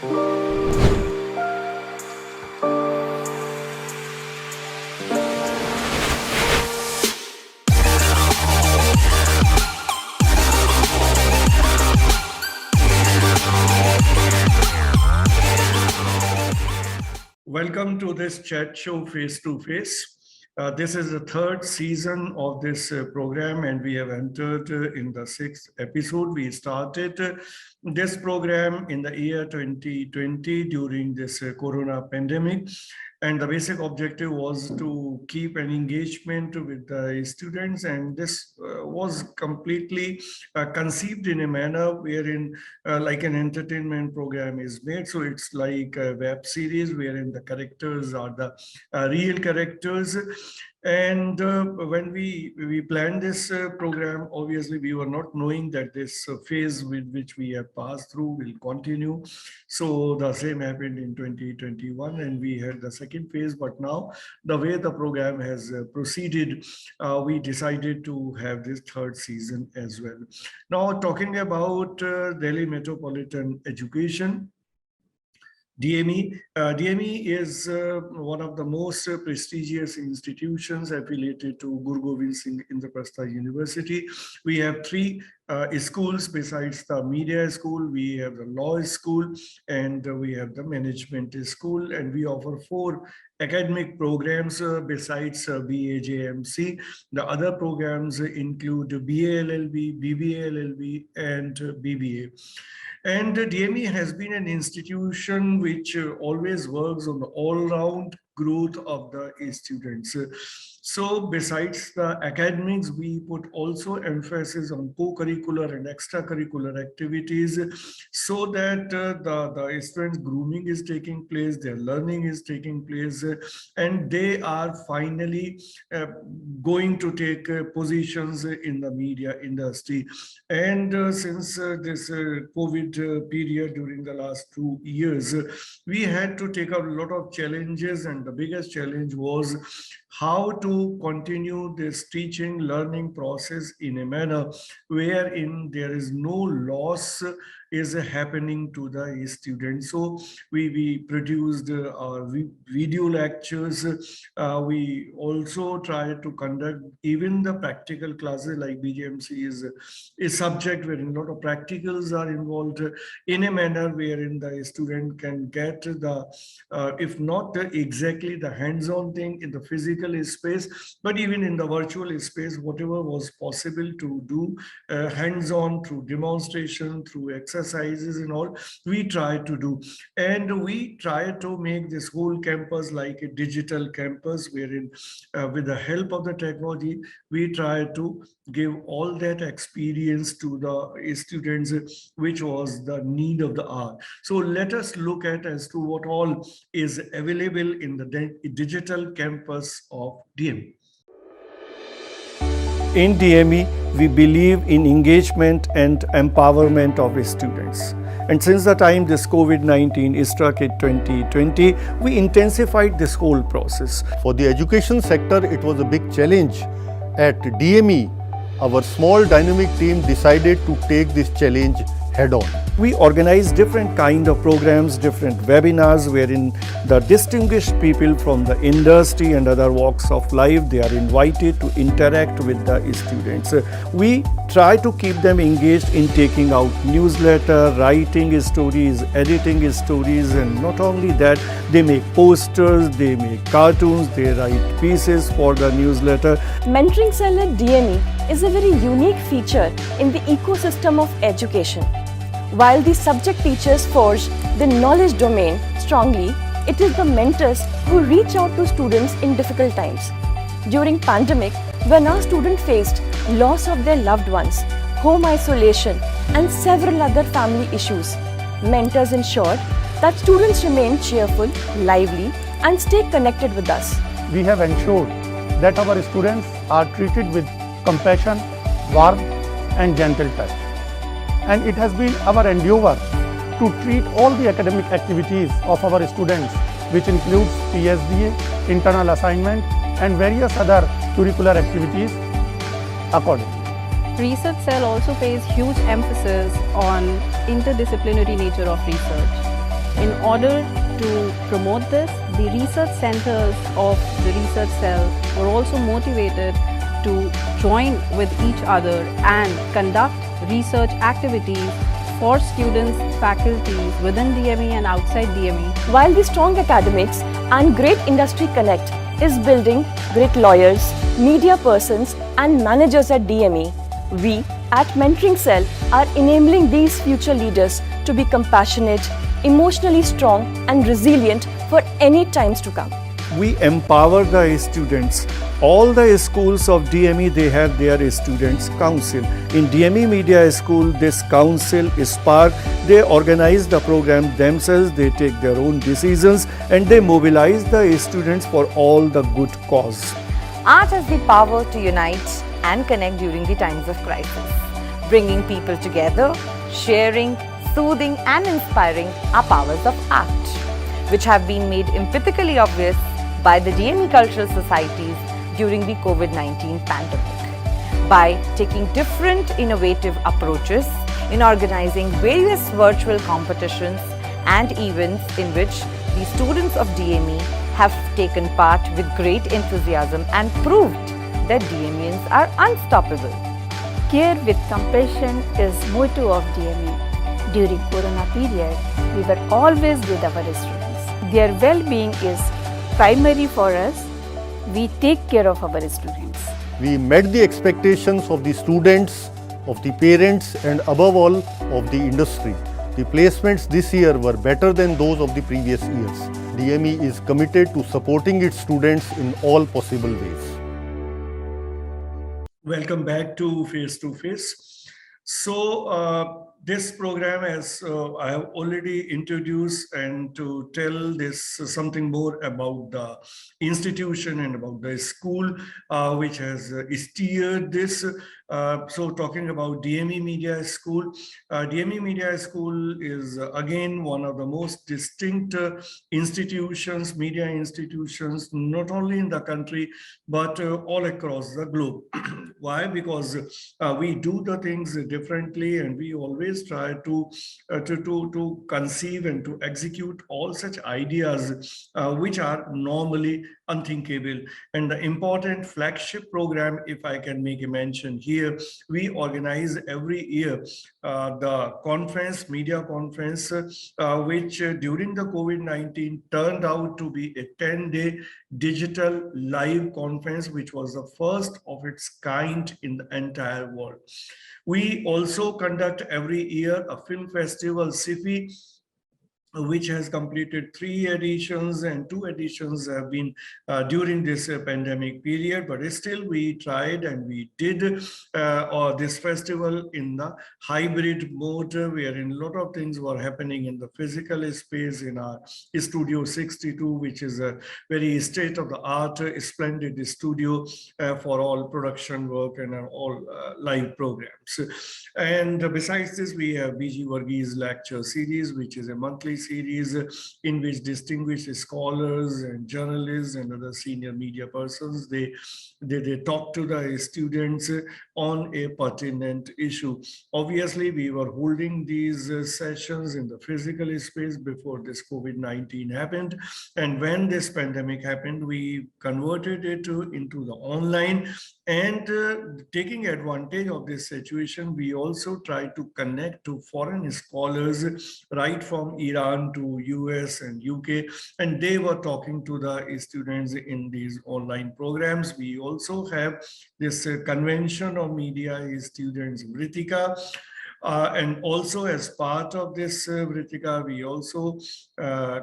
Welcome to this chat show Face2Face. This is the third season of this program, and we have entered in the sixth episode. We started this program in the year 2020 during this corona pandemic. And the basic objective was to keep an engagement with the students. And this was completely conceived in a manner wherein like an entertainment program is made. So it's like a web series wherein the characters are the real characters. And when we planned this program, obviously we were not knowing that this phase with which we have passed through will continue. So the same happened in 2021, and we had the second phase. But now the way the program has proceeded, we decided to have this third season as well. Now, talking about Delhi Metropolitan Education, DME. DME is one of the most prestigious institutions affiliated to Guru Gobind Singh Indraprastha University. We have three schools besides the media school. We have the law school, and we have the management school, and we offer four academic programs besides BAJMC. The other programs include BA LLB, BBA LLB, and BBA. And DME has been an institution which always works on the all-round growth of the students. So besides the academics, we put also emphasis on co-curricular and extracurricular activities so that the students' grooming is taking place, their learning is taking place, and they are finally going to take positions in the media industry. And since this COVID period during the last 2 years, we had to take a lot of challenges, and the biggest challenge was how to continue this teaching learning process in a manner wherein there is no loss is happening to the students. So we produced our video lectures. We also try to conduct even the practical classes, like BGMC is a subject wherein a lot of practicals are involved in a manner wherein the student can get the, if not exactly the hands-on thing in the physical space, but even in the virtual space, whatever was possible to do hands-on through demonstration, through exercises and all, we try to do. And we try to make this whole campus like a digital campus wherein with the help of the technology, we try to give all that experience to the students, which was the need of the hour. So let us look at as to what all is available in the digital campus of DME. In DME, we believe in engagement and empowerment of students. And since the time this COVID-19 struck in 2020, we intensified this whole process. For the education sector, it was a big challenge. At DME, our small dynamic team decided to take this challenge head-on. We organize different kind of programs, different webinars wherein the distinguished people from the industry and other walks of life, they are invited to interact with the students. We try to keep them engaged in taking out newsletter, writing stories, editing stories, and not only that, they make posters, they make cartoons, they write pieces for the newsletter. Mentoring cell at DME is a very unique feature in the ecosystem of education. While the subject teachers forge the knowledge domain strongly, it is the mentors who reach out to students in difficult times. During pandemic, when our students faced loss of their loved ones, home isolation, and several other family issues, mentors ensured that students remain cheerful, lively, and stay connected with us. We have ensured that our students are treated with compassion, warmth, and gentle touch. And it has been our endeavor to treat all the academic activities of our students, which includes PSDA, internal assignment, and various other curricular activities accordingly. Research cell also pays huge emphasis on interdisciplinary nature of research. In order to promote this, the research centers of the research cell were also motivated to join with each other and conduct research activities for students, faculties within DME and outside DME. While the strong academics and great industry connect is building great lawyers, media persons and managers at DME, we at Mentoring Cell are enabling these future leaders to be compassionate, emotionally strong and resilient for any times to come. We empower the students. All the schools of DME, they have their students council. In DME Media School, this council is part. They organize the program themselves, they take their own decisions and they mobilize the students for all the good cause. Art has the power to unite and connect during the times of crisis. Bringing people together, sharing, soothing and inspiring are powers of art, which have been made empathically obvious by the DME cultural societies during the COVID-19 pandemic. By taking different innovative approaches in organizing various virtual competitions and events in which the students of DME have taken part with great enthusiasm and proved that DMEians are unstoppable. Care with compassion is motto of DME. During Corona period, we were always with our students. Their well-being is primary for us. We take care of our students. We met the expectations of the students, of the parents and above all of the industry. The placements this year were better than those of the previous years. DME is committed to supporting its students in all possible ways. Welcome back to Face to Face. So this program, as I have already introduced, and to tell this something more about the institution and about the school which has steered this. So talking about DME Media School, DME Media School is again one of the most distinct institutions, media institutions, not only in the country, but all across the globe. Why? Because we do the things differently and we always try to conceive and to execute all such ideas which are normally unthinkable. And the important flagship program, if I can make a mention here, we organize every year the conference, media conference, which during the COVID-19 turned out to be a 10-day digital live conference, which was the first of its kind in the entire world. We also conduct every year a film festival, SIFI, which has completed 3 editions, and 2 editions have been during this pandemic period, but still we tried and we did this festival in the hybrid mode, wherein a lot of things were happening in the physical space in our Studio 62, which is a very state-of-the-art, splendid studio for all production work and all live programs. And besides this, we have BG Varghese lecture series, which is a monthly series in which distinguished scholars and journalists and other senior media persons, they talk to the students on a pertinent issue. Obviously, we were holding these sessions in the physical space before this COVID-19 happened. And when this pandemic happened, we converted it into the online. And taking advantage of this situation, we also try to connect to foreign scholars right from Iran to US and UK, and they were talking to the students in these online programs. We also have this convention of media students, Vritika. And also as part of this Vritika, we also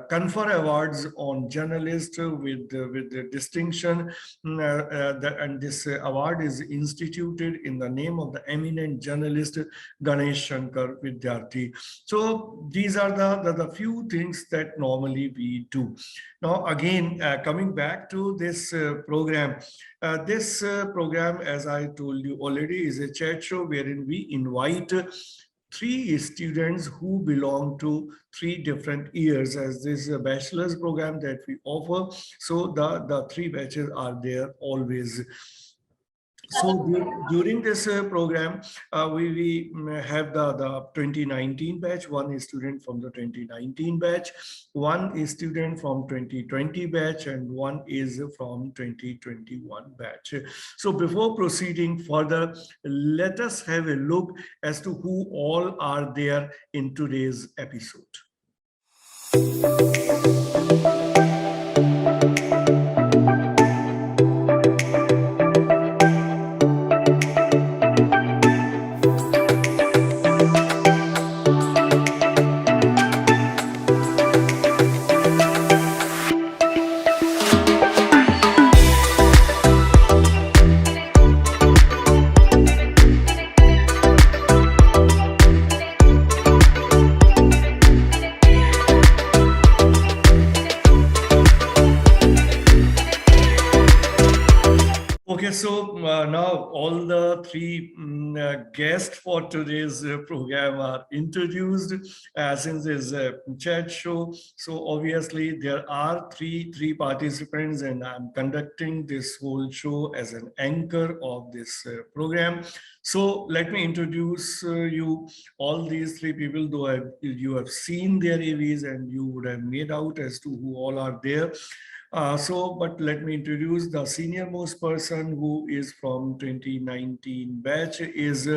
confer awards on journalists with the distinction, and this award is instituted in the name of the eminent journalist Ganesh Shankar Vidyarthi. So these are the few things that normally we do. Now again, coming back to this program, this program, as I told you already, is a chat show wherein we invite 3 students who belong to 3 different years, as this is a bachelor's program that we offer. So the 3 batches are there always. So during this program, we have the 2019 batch, one student from the 2019 batch, one is student from 2020 batch, and one is from 2021 batch. So before proceeding further, let us have a look as to who all are there in today's episode. Okay, so now all the three guests for today's program are introduced since it's a chat show. So obviously there are three participants, and I'm conducting this whole show as an anchor of this program. So let me introduce you all these three people, though you have seen their AVs and you would have made out as to who all are there. But let me introduce the senior most person who is from 2019 batch is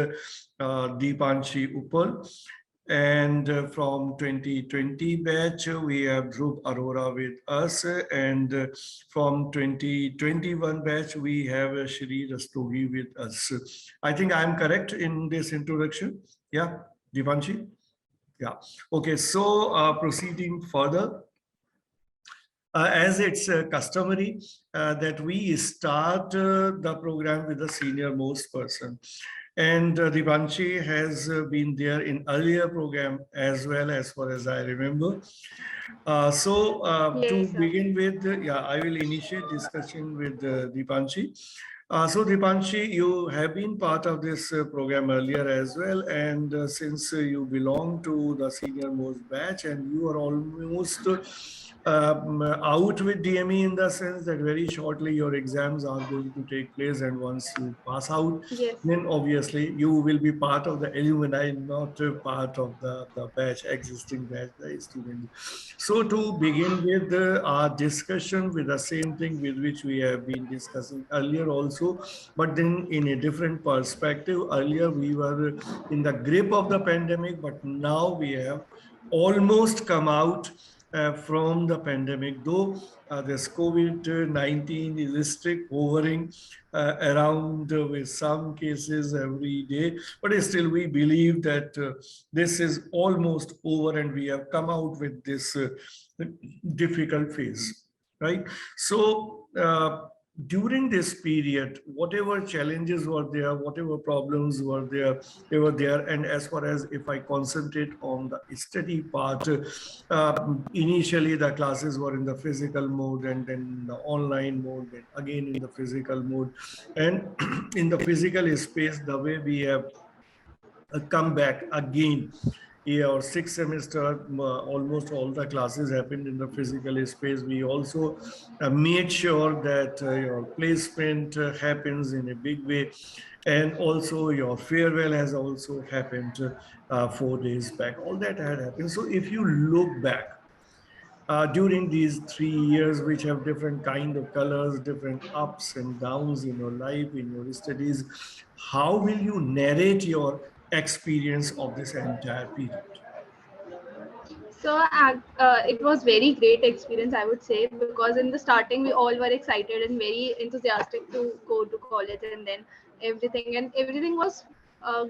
Deepanshi Uppal. And from 2020 batch, we have Dhruv Arora with us. And from 2021 batch, we have Shri Rastogi with us. I think I'm correct in this introduction. Yeah, Deepanshi? Yeah. Okay, so proceeding further. As it's customary that we start the program with the senior most person. And Divanshi has been there in earlier program as well, as far as I remember. Yes, To sir. begin with, I will initiate discussion with Dipanshi. So Dipanshi, you have been part of this program earlier as well. And since you belong to the senior most batch and you are almost out with DME in the sense that very shortly your exams are going to take place, and once you pass out, Yes. then obviously you will be part of the alumni, not part of the batch, existing batch, the students. So to begin with our discussion with the same thing with which we have been discussing earlier also, but then in a different perspective. Earlier we were in the grip of the pandemic, but now we have almost come out from the pandemic, though this COVID-19 is still hovering around with some cases every day, but still we believe that this is almost over and we have come out with this difficult phase, right? So during this period, whatever challenges were there, whatever problems were there, they were there. And as far as if I concentrate on the study part, initially the classes were in the physical mode, and then the online mode, and again in the physical mode. And in the physical space, the way we have come back again. Yeah, our sixth semester, almost all the classes happened in the physical space. We also made sure that your placement happens in a big way. And also your farewell has also happened 4 days back. All that had happened. So if you look back, during these 3 years, which have different kind of colors, different ups and downs in your life, in your studies, how will you narrate your experience of this entire period? So it was very great experience, I would say, because in the starting we all were excited and very enthusiastic to go to college, and then everything was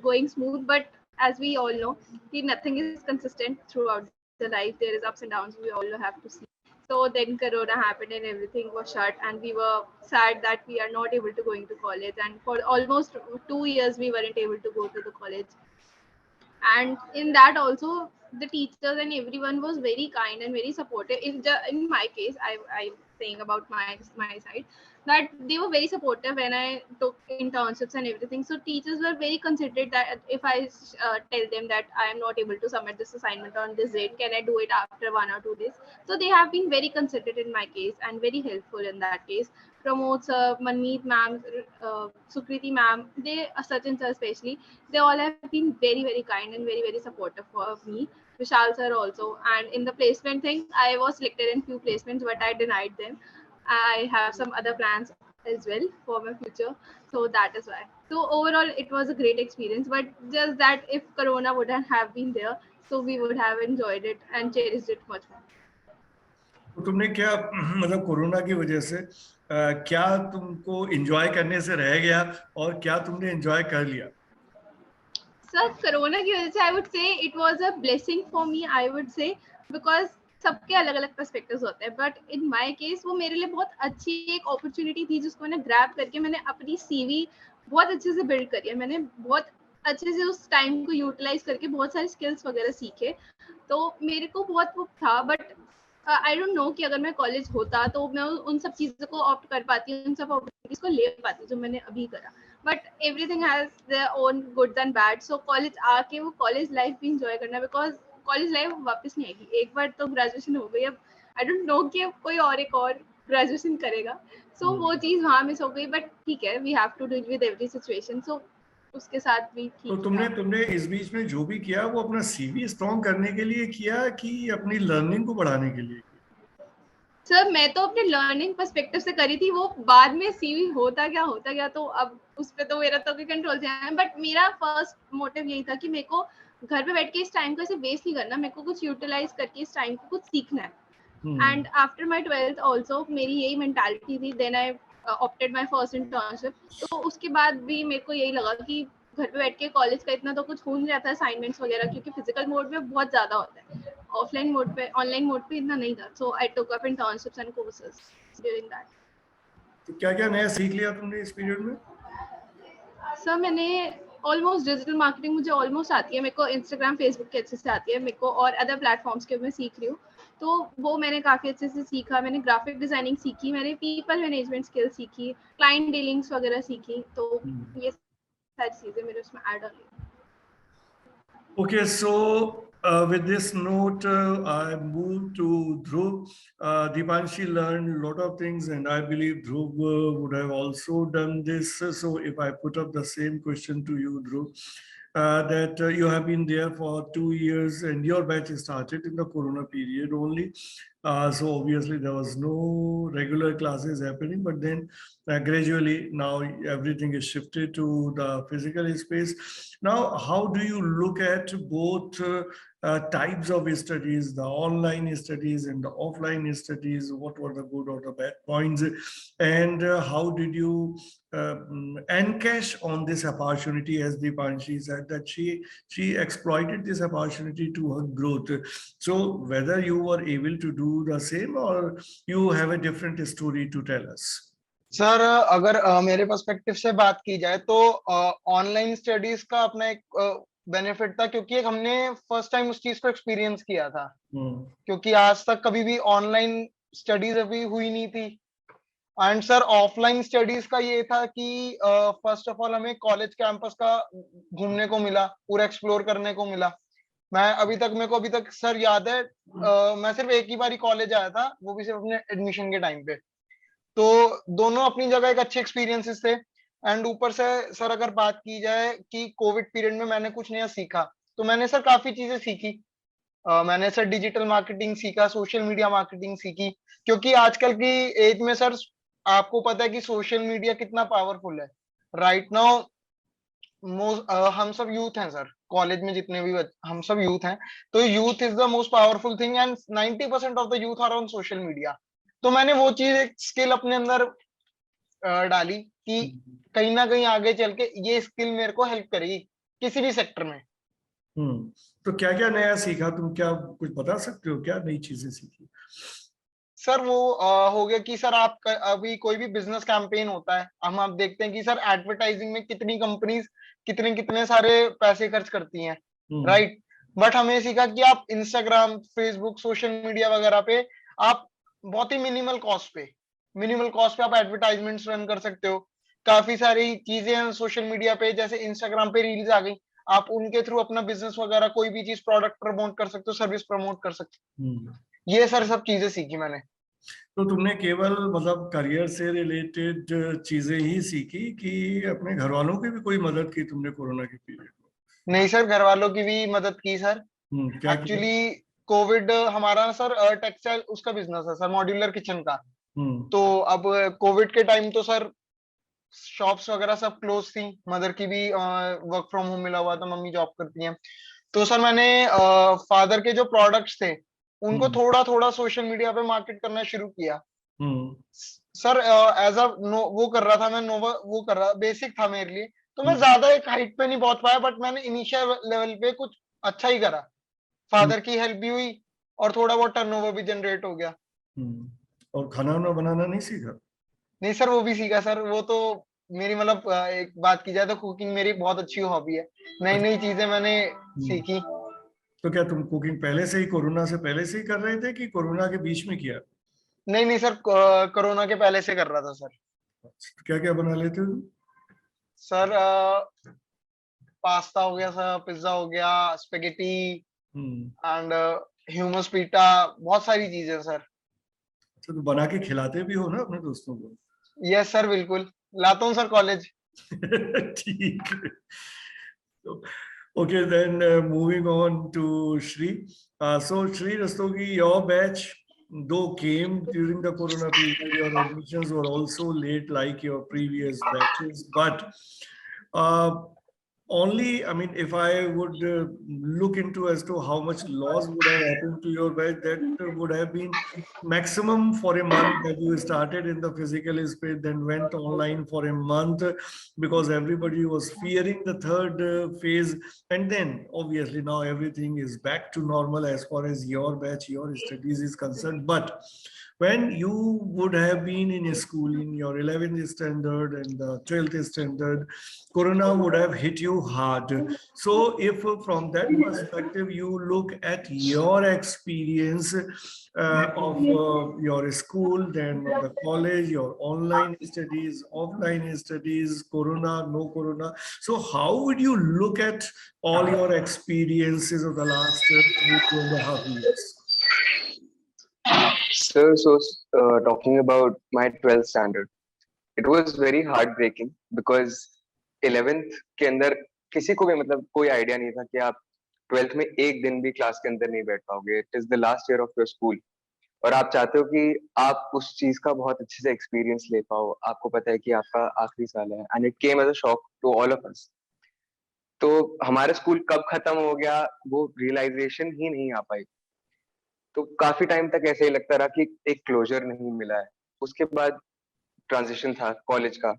going smooth. But as we all know, nothing is consistent throughout the life. There is ups and downs. We all have to see. So then Corona happened and everything was shut, and we were sad that we are not able to go into college. And for almost 2 years, we weren't able to go to the college. And in that also, the teachers and everyone was very kind and very supportive. In my case, saying about my side, that they were very supportive when I took internships and everything. So teachers were very considerate that if I tell them that I am not able to submit this assignment on this date, can I do it after 1 or 2 days? So they have been very considerate in my case and very helpful in that case. Pramod sir, Manmeet ma'am, Sukriti ma'am, they, Sachin sir especially, they all have been very, very kind and very, very supportive for me. Vishal sir also. And in the placement thing, I was selected in few placements, but I denied them. I have some other plans as well for my future. So that is why. So overall, it was a great experience. But just that if Corona wouldn't have been there, so we would have enjoyed it and cherished it much more. तो तुमने क्या मतलब corona की वजह से क्या तुमको enjoy करने से रह गया और क्या तुमने एंजॉय कर लिया? सर कोरोना की वजह से I would say it was a blessing for me, I would say, because सबके अलग अलग पर्सपेक्टिव्स होते हैं, बट इन माय केस वो मेरे लिए बहुत अच्छी एक अपॉर्चुनिटी थी जिसको मैंने ग्रैब करके मैंने अपनी सीवी बहुत अच्छे से बिल्ड करी है। मैंने बहुत अच्छे से उस टाइम को यूटिलाइज करके बहुत सारे स्किल्स वगैरह सीखे, तो मेरे को बहुत वो था। बट आई डोंट नो कि अगर मैं कॉलेज होता तो मैं उन सब चीज़ों को ऑप्ट कर पाती, उन सब अपॉर्चुनिटीज को ले पाती जो मैंने अभी करा। But everything has their own good and bad, so college आके वो कॉलेज लाइफ भी इंजॉय करना, बिकॉज कॉलेज लाइफ वापस नहीं आएगी। एक बार तो ग्रेजुएशन हो गई, अब आई डोंट नो कि अब कोई और एक और ग्रेजुएशन करेगा, सो वो चीज़ वहाँ मिस हो गई। बट ठीक है, we have to deal with every situation, so उसके साथ भी ठीक। तो तुमने इस बीच में जो भी किया वो अपना सीवी स्ट्रॉन्ग करने के लिए किया कि अपनी लर्निंग को बढ़ाने के लिए? सर मैं तो अपने लर्निंग पर्सपेक्टिव से करी थी, वो बाद में सीवी होता गया तो अब उस पे तो मेरा तो कोई कंट्रोल नहीं है। बट मेरा फर्स्ट मोटिव यही था कि मेरे को घर पे बैठ के इस टाइम को ऐसे वेस्ट नहीं करना, मेरे को कुछ यूटिलाइज करके इस टाइम को कुछ सीखना है। And after my 12th also मेरी यही मेंटालिटी थी। Then I opted my first internship, तो उसके बाद भी मेरे को यही लगा कि घर पे बैठ के कॉलेज का इतना तो कुछ हो नहीं रहा था, असाइनमेंट्स वगैरह, क्योंकि फिजिकल मोड में बहुत ज्यादा होता है, ऑफलाइन मोड पे, ऑनलाइन मोड पे इतना नहीं था। So I took up internships and courses during that. तो क्या क्या नया सीख लिया तुमने इस पीरियड में? सर मैंने ऑलमोस्ट डिजिटल मार्केटिंग मुझे ऑलमोस्ट आती है, मेरे को इंस्टाग्राम फेसबुक के अच्छे से आती है मेरे को, और अदर प्लेटफॉर्म्स के मैं सीख रही हूँ, तो वो मैंने काफ़ी अच्छे से सीखा। मैंने ग्राफिक डिजाइनिंग सीखी, मैंने पीपल मैनेजमेंट स्किल सीखी, क्लाइंट डीलिंग्स वगैरह सीखी, तो ये सारी चीज़ें मेरे उसमें ऐड हो गई। Okay, so with this note, I moved to Dhruv. Dipanshi learned a lot of things, and I believe Dhruv would have also done this. So if I put up the same question to you, Dhruv, that you have been there for 2 years and your batch started in the Corona period only. So obviously there was no regular classes happening, but then gradually now everything is shifted to the physical space. Now, how do you look at both types of studies, the online studies and the offline studies? What were the good or the bad points? And how did you encash on this opportunity? As Dipanshi said that she exploited this opportunity to her growth. So whether you were able to do the same or you have a different story to tell us? Sir अगर मेरे perspective से बात की जाए तो online studies का अपना एक बेनिफिट था, क्योंकि एक हमने फर्स्ट टाइम उस चीज को एक्सपीरियंस किया था, क्योंकि आज तक कभी भी ऑनलाइन स्टडीज अभी हुई नहीं थी। एंड सर ऑफलाइन स्टडीज का ये था कि फर्स्ट ऑफ ऑल हमें कॉलेज कैंपस का घूमने को मिला, पूरा एक्सप्लोर करने को मिला। मेरे को अभी तक सर याद है, मैं सिर्फ एक ही बार कॉलेज आया था, वो भी सिर्फ अपने एडमिशन के टाइम पे, तो दोनों अपनी जगह एक अच्छे एक्सपीरियंसेस थे। एंड ऊपर से सर अगर बात की जाए कि कोविड पीरियड में मैंने कुछ नया सीखा, तो मैंने सर काफी चीजें सीखी। मैंने सर डिजिटल मार्केटिंग सीखा, सोशल मीडिया मार्केटिंग सीखी, क्योंकि आजकल की एज में सर आपको पता है कि सोशल मीडिया कितना पावरफुल है। राइट नाउ हम सब यूथ हैं सर, कॉलेज में जितने भी हम सब यूथ हैं, तो youth is the most powerful thing and 90% of the youth are on social media. तो मैंने वो चीज एक स्किल अपने अंदर डाली कि कहीं ना कहीं आगे चल के ये स्किल मेरे को हेल्प करेगी किसी भी सेक्टर में। तो क्या क्या नया सीखा तुम, क्या कुछ बता सकते हो, क्या नई चीजें सीखी? सर वो हो गया कि सर आप अभी कोई भी बिजनेस कैंपेन होता है, आप देखते हैं कि सर एडवर्टाइजिंग में कितनी कंपनीज कितने सारे पैसे खर्च करती हैं, राइट। बट हमें सीखा कि आप इंस्टाग्राम, फेसबुक, सोशल मीडिया वगैरह पे आप बहुत ही मिनिमल कॉस्ट पे आप एडवर्टाइजमेंट्स रन कर सकते हो। काफी सारी चीजें हैं सोशल मीडिया पे, जैसे इंस्टाग्राम पे रील्स आ गई, आप उनके थ्रू अपना बिजनेस वगैरह कोई भी चीज प्रोडक्ट प्रमोट कर सकते हो, सर्विस प्रमोट कर सकते हो। ये सर सब चीजें सीखी मैंने। तो तुमने केवल मतलब करियर से रिलेटेड चीजें ही सीखी कि अपने घर वालों की भी कोई मदद की तुमने कोरोना के पीरियड नहीं सर, घर वालों की भी मदद की सर। में? क्या किया? एक्चुअली कोविड हमारा सर टेक्सटाइल उसका बिजनेस है सर, मॉड्यूलर किचन का। हम्म। तो अब कोविड के टाइम तो सर शॉप्स वगैरह सब क्लोज थी, मदर की भी वर्क फ्रॉम होम मिला हुआ था, मम्मी जॉब करती हैं। तो सर मैंने फादर के जो प्रोडक्ट्स थे उनको हम्म। थोड़ा थोड़ा सोशल मीडिया पे मार्केट करना शुरू किया हम्म। सर। एज अ वो कर रहा था मैं, नोवा वो कर रहा, बेसिक था मेरे लिए। तो मैं हम्म। ज्यादा एक हाइट पे नहीं पहुंच पाया, बट मैंने इनिशियल लेवल पे कुछ अच्छा ही करा। हम्म। फादर की हेल्प भी हुई और थोड़ा बहुत टर्नओवर भी जनरेट हो गया। और खाना वाना बनाना नहीं सीखा? नहीं सर, वो भी सीखा सर। वो तो मेरी मतलब एक बात की जाए तो कुकिंग मेरी बहुत अच्छी हॉबी है। नई अच्छा। नई चीजें मैंने हम्म। सीखी। तो क्या तुम कुकिंग पहले से ही, कोरोना से पहले से ही कर रहे थे कि कोरोना के बीच में किया? नहीं नहीं सर, कोरोना के पहले से कर रहा था सर। क्या क्या बना लेते हो तुम? सर पास्ता हो गया सर, पिज्जा हो गया, स्पेगेटी हम्म। एंड ह्यूमस पीटा, बहुत सारी चीजें सर। अच्छा, तो बना के खिलाते भी हो ना अपने दोस्तों को? यस सर, बिल्कुल लाता हूँ सर कॉलेज। ठीक है। So, okay, then moving on to Shri. So Shri Rastogi, your batch, though came during the Corona period, your admissions were also late like your previous batches, but uh, only, I mean, if I would look into as to how much loss would have happened to your batch, that would have been maximum for a month that you started in the physical space, then went online for a month because everybody was fearing the third phase. And then obviously now everything is back to normal as far as your batch, your studies is concerned. But when you would have been in a school in your 11th standard and the 12th standard, Corona would have hit you hard. So if from that perspective you look at your experience of your school, then the college, your online studies, offline studies, Corona, no Corona. So how would you look at all your experiences of the last 2.5 years? So, talking about my 12th standard, it was very heartbreaking because 11th के अंदर किसी को भी मतलब कोई idea नहीं था कि आप 12th में एक दिन भी क्लास के अंदर नहीं बैठ पाओगे। It is the last year of your school और आप चाहते हो कि आप उस चीज का बहुत अच्छे से एक्सपीरियंस ले पाओ। आपको पता है कि आपका आखिरी साल है and it came as a shock to all of us. तो हमारा स्कूल कब खत्म हो गया वो रियलाइजेशन ही नहीं आ पाई। तो काफी टाइम तक ऐसे ही लगता रहा कि एक क्लोजर नहीं मिला है। उसके बाद ट्रांजिशन था कॉलेज का,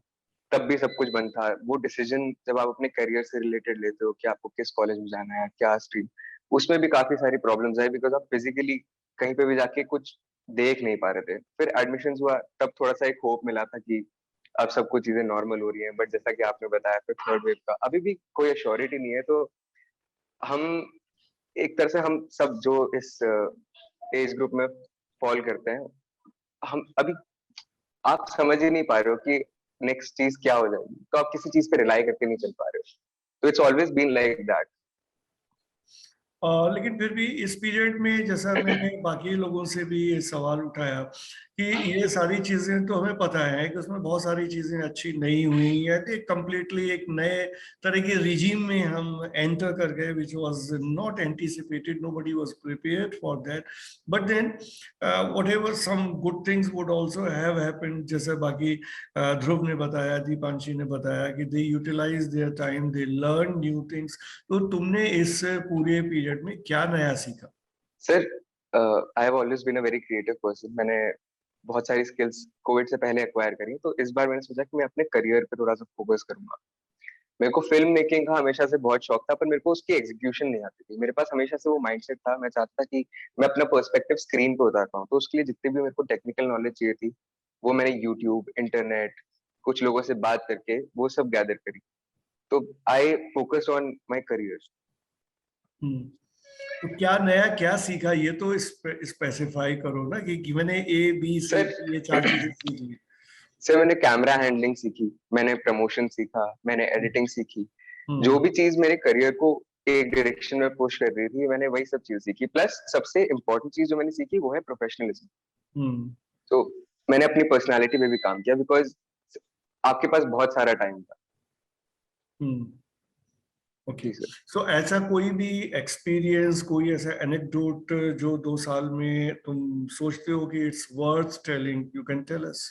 तब भी सब कुछ बंद था। वो डिसीजन जब आप अपने करियर से रिलेटेड लेते हो कि आपको किस कॉलेज में जाना है, क्या स्ट्रीम, उसमें भी काफी सारी प्रॉब्लम्स आई बिकॉज आप फिजिकली कहीं पे भी जाके कुछ देख नहीं पा रहे थे। फिर एडमिशन हुआ तब थोड़ा सा एक होप मिला था कि अब सब कुछ चीजें नॉर्मल हो रही हैं। बट जैसा कि आपने बताया फिर थर्ड वेव का अभी भी कोई अश्योरिटी नहीं है। तो हम एक तरह से हम सब जो इस एज ग्रुप में फॉल करते हैं, हम अभी आप समझ ही नहीं पा रहे हो कि नेक्स्ट चीज क्या हो जाएगी। तो आप किसी चीज पे रिलाई करके नहीं चल पा रहे हो। तो it's always been like that. लेकिन फिर भी इस पीरियड में जैसा मैंने बाकी लोगों से भी ये सवाल उठाया कि ये सारी चीजें तो हमें पता है कि उसमें बहुत सारी चीजें अच्छी नहीं हुई है। एक कंप्लीटली एक नए तरह के रिजीम में हम एंटर कर गए which was not anticipated, nobody was prepared for that. But then whatever some good things would also have happened, जैसे बाकी ध्रुव ने बताया, दीपांशी ने बताया कि they utilise their time, they learn new things. तो तुमने इस पूरे पीरियड में क्या नया सीखा? Sir I have always been a very creative person. मैंने बहुत सारी स्किल्स कोविड से पहले एक्वायर करी। तो इस बार मैंने सोचा कि मैं अपने करियर पे थोड़ा सा फोकस करूंगा। मेरे को फिल्म मेकिंग का हमेशा से बहुत शौक था, पर मेरे को उसकी एग्जीक्यूशन नहीं आती थी। मेरे पास हमेशा से वो माइंडसेट था, मैं चाहता था कि मैं अपना पर्सपेक्टिव स्क्रीन पे उतार पाऊँ। तो उसके लिए जितनी भी मेरे को टेक्निकल नॉलेज चाहिए थी वो मैंने यूट्यूब, इंटरनेट, कुछ लोगों से बात करके वो सब गैदर करी। तो I focus on my career. तो क्या नया क्या सीखा, ये तो स्पेसिफाई करो ना कि मैंने A B C ये 4 चीजें सीख ली। सर मैंने कैमरा हैंडलिंग सीखी, मैंने प्रमोशन सीखा, मैंने एडिटिंग सीखी। जो भी चीज मेरे करियर को एक डायरेक्शन में पुश कर रही थी, मैंने वही सब चीज सीखी। प्लस सबसे इम्पोर्टेंट चीज जो मैंने सीखी वो है प्रोफेशनलिज्म। तो मैंने अपनी पर्सनालिटी पे भी काम किया, बिकॉज आपके पास बहुत सारा टाइम था। ओके, सो ऐसा कोई भी एक्सपीरियंस, कोई ऐसा एनेक्डोट जो 2 साल में तुम सोचते हो कि it's worth telling, you can tell us?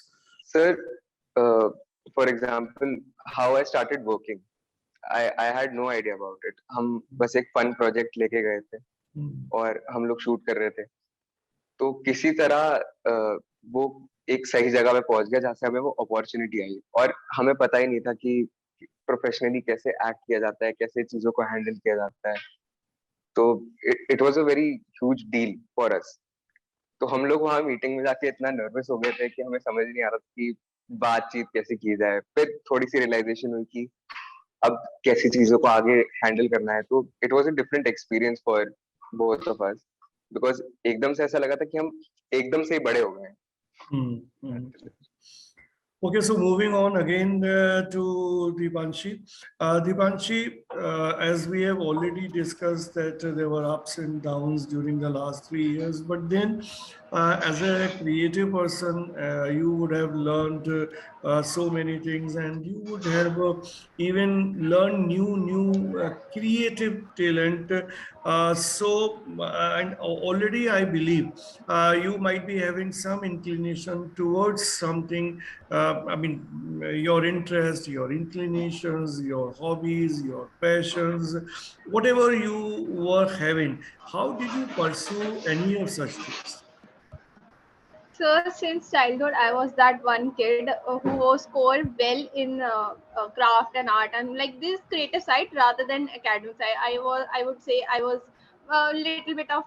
Sir for example how I started working, I had no idea about it. हम बस एक फन प्रोजेक्ट लेके गए थे और हम लोग शूट कर रहे थे। तो किसी तरह वो एक सही जगह पे पहुंच गया जहाँ से हमें वो अपॉर्चुनिटी आई, और हमें पता ही नहीं था कि प्रोफेशनली कैसे एक्ट किया जाता है, कैसे चीजों को हैंडल किया जाता है। तो it was a very huge deal for us. तो हम लोग वहाँ मीटिंग में जाके इतना नर्वस हो गए थे कि हमें समझ नहीं आ रहा था कि बातचीत कैसे की जाए। फिर थोड़ी सी रियलाइजेशन हुई कि अब कैसी चीजों को आगे हैंडल करना है। तो it was a different experience for both of us, because एकदम से ऐसा लगा था कि हम एकदम से ही बड़े हो गए हैं। Okay, so moving on again to Deepanshi. Deepanshi, as we have already discussed that there were ups and downs during the last 3 years, but then as a creative person, you would have learned so many things, and you would have even learned new creative talent. And already I believe you might be having some inclination towards something. I mean, your interest, your inclinations, your hobbies, your passions, whatever you were having, how did you pursue any of such things? So since childhood, I was that one kid who was scored well in craft and art and like this creative side rather than academic side. I would say I was a little bit of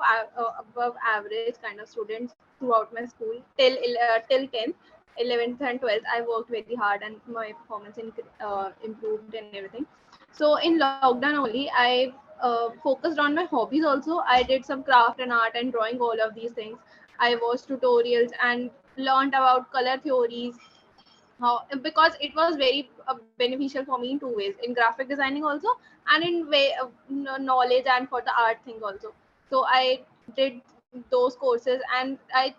above average kind of student throughout my school till 10th, 11th and 12th. I worked very hard and my performance improved and everything. So in lockdown only, I focused on my hobbies also. I did some craft and art and drawing, all of these things. I watched tutorials and learned about color theories. How, because it was very beneficial for me in 2 ways, in graphic designing also, and in way of knowledge and for the art thing also. So I did those courses, and I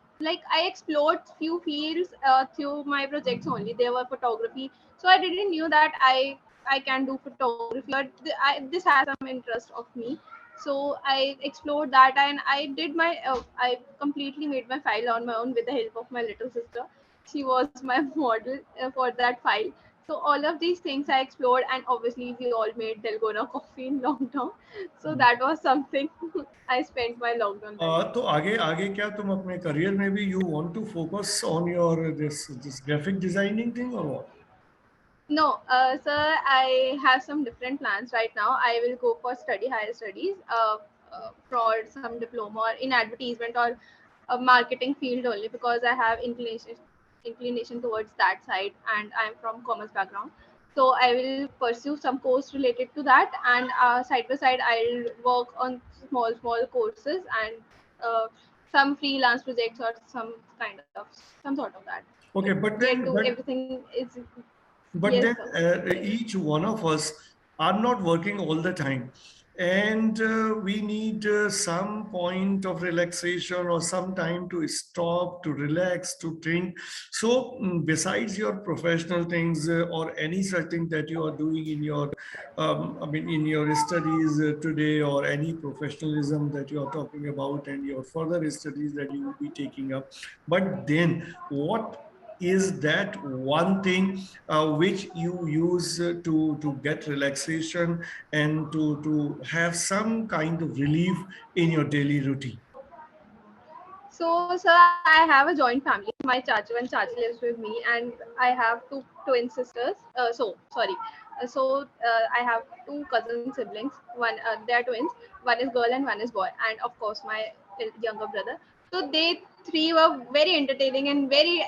explored few fields through my projects only. They were photography, so I didn't knew that I can do photography, but this has some interest of me. So I explored that, and I did my I completely made my file on my own with the help of my little sister. She was my model for that file. So all of these things I explored, and obviously we all made Dalgona coffee in lockdown. So that was something I spent my lockdown life. तो आगे आगे क्या तुम अपने career में भी you want to focus on your this graphic designing thing or what? No, sir, I have some different plans right now. I will go for study higher studies for some diploma or in advertisement or marketing field only, because I have inclination towards that side, and I'm from commerce background. So I will pursue some course related to that, and side by side I'll work on small courses and some freelance projects or some sort of that. Okay, but Get then to everything is. but Yes, then sir. each one of us are not working all the time, and we need some point of relaxation or some time to stop, to relax, to think. So besides your professional things or any such thing that you are doing in your I mean in your studies today, or any professionalism that you are talking about and your further studies that you will be taking up, but then what is that one thing which you use to get relaxation and to have some kind of relief in your daily routine? So, sir, I have a joint family. My chachu and chachi lives with me, and I have two twin sisters. I have two cousin siblings. They are twins. One is girl and one is boy, and of course my younger brother. So they three were very entertaining and very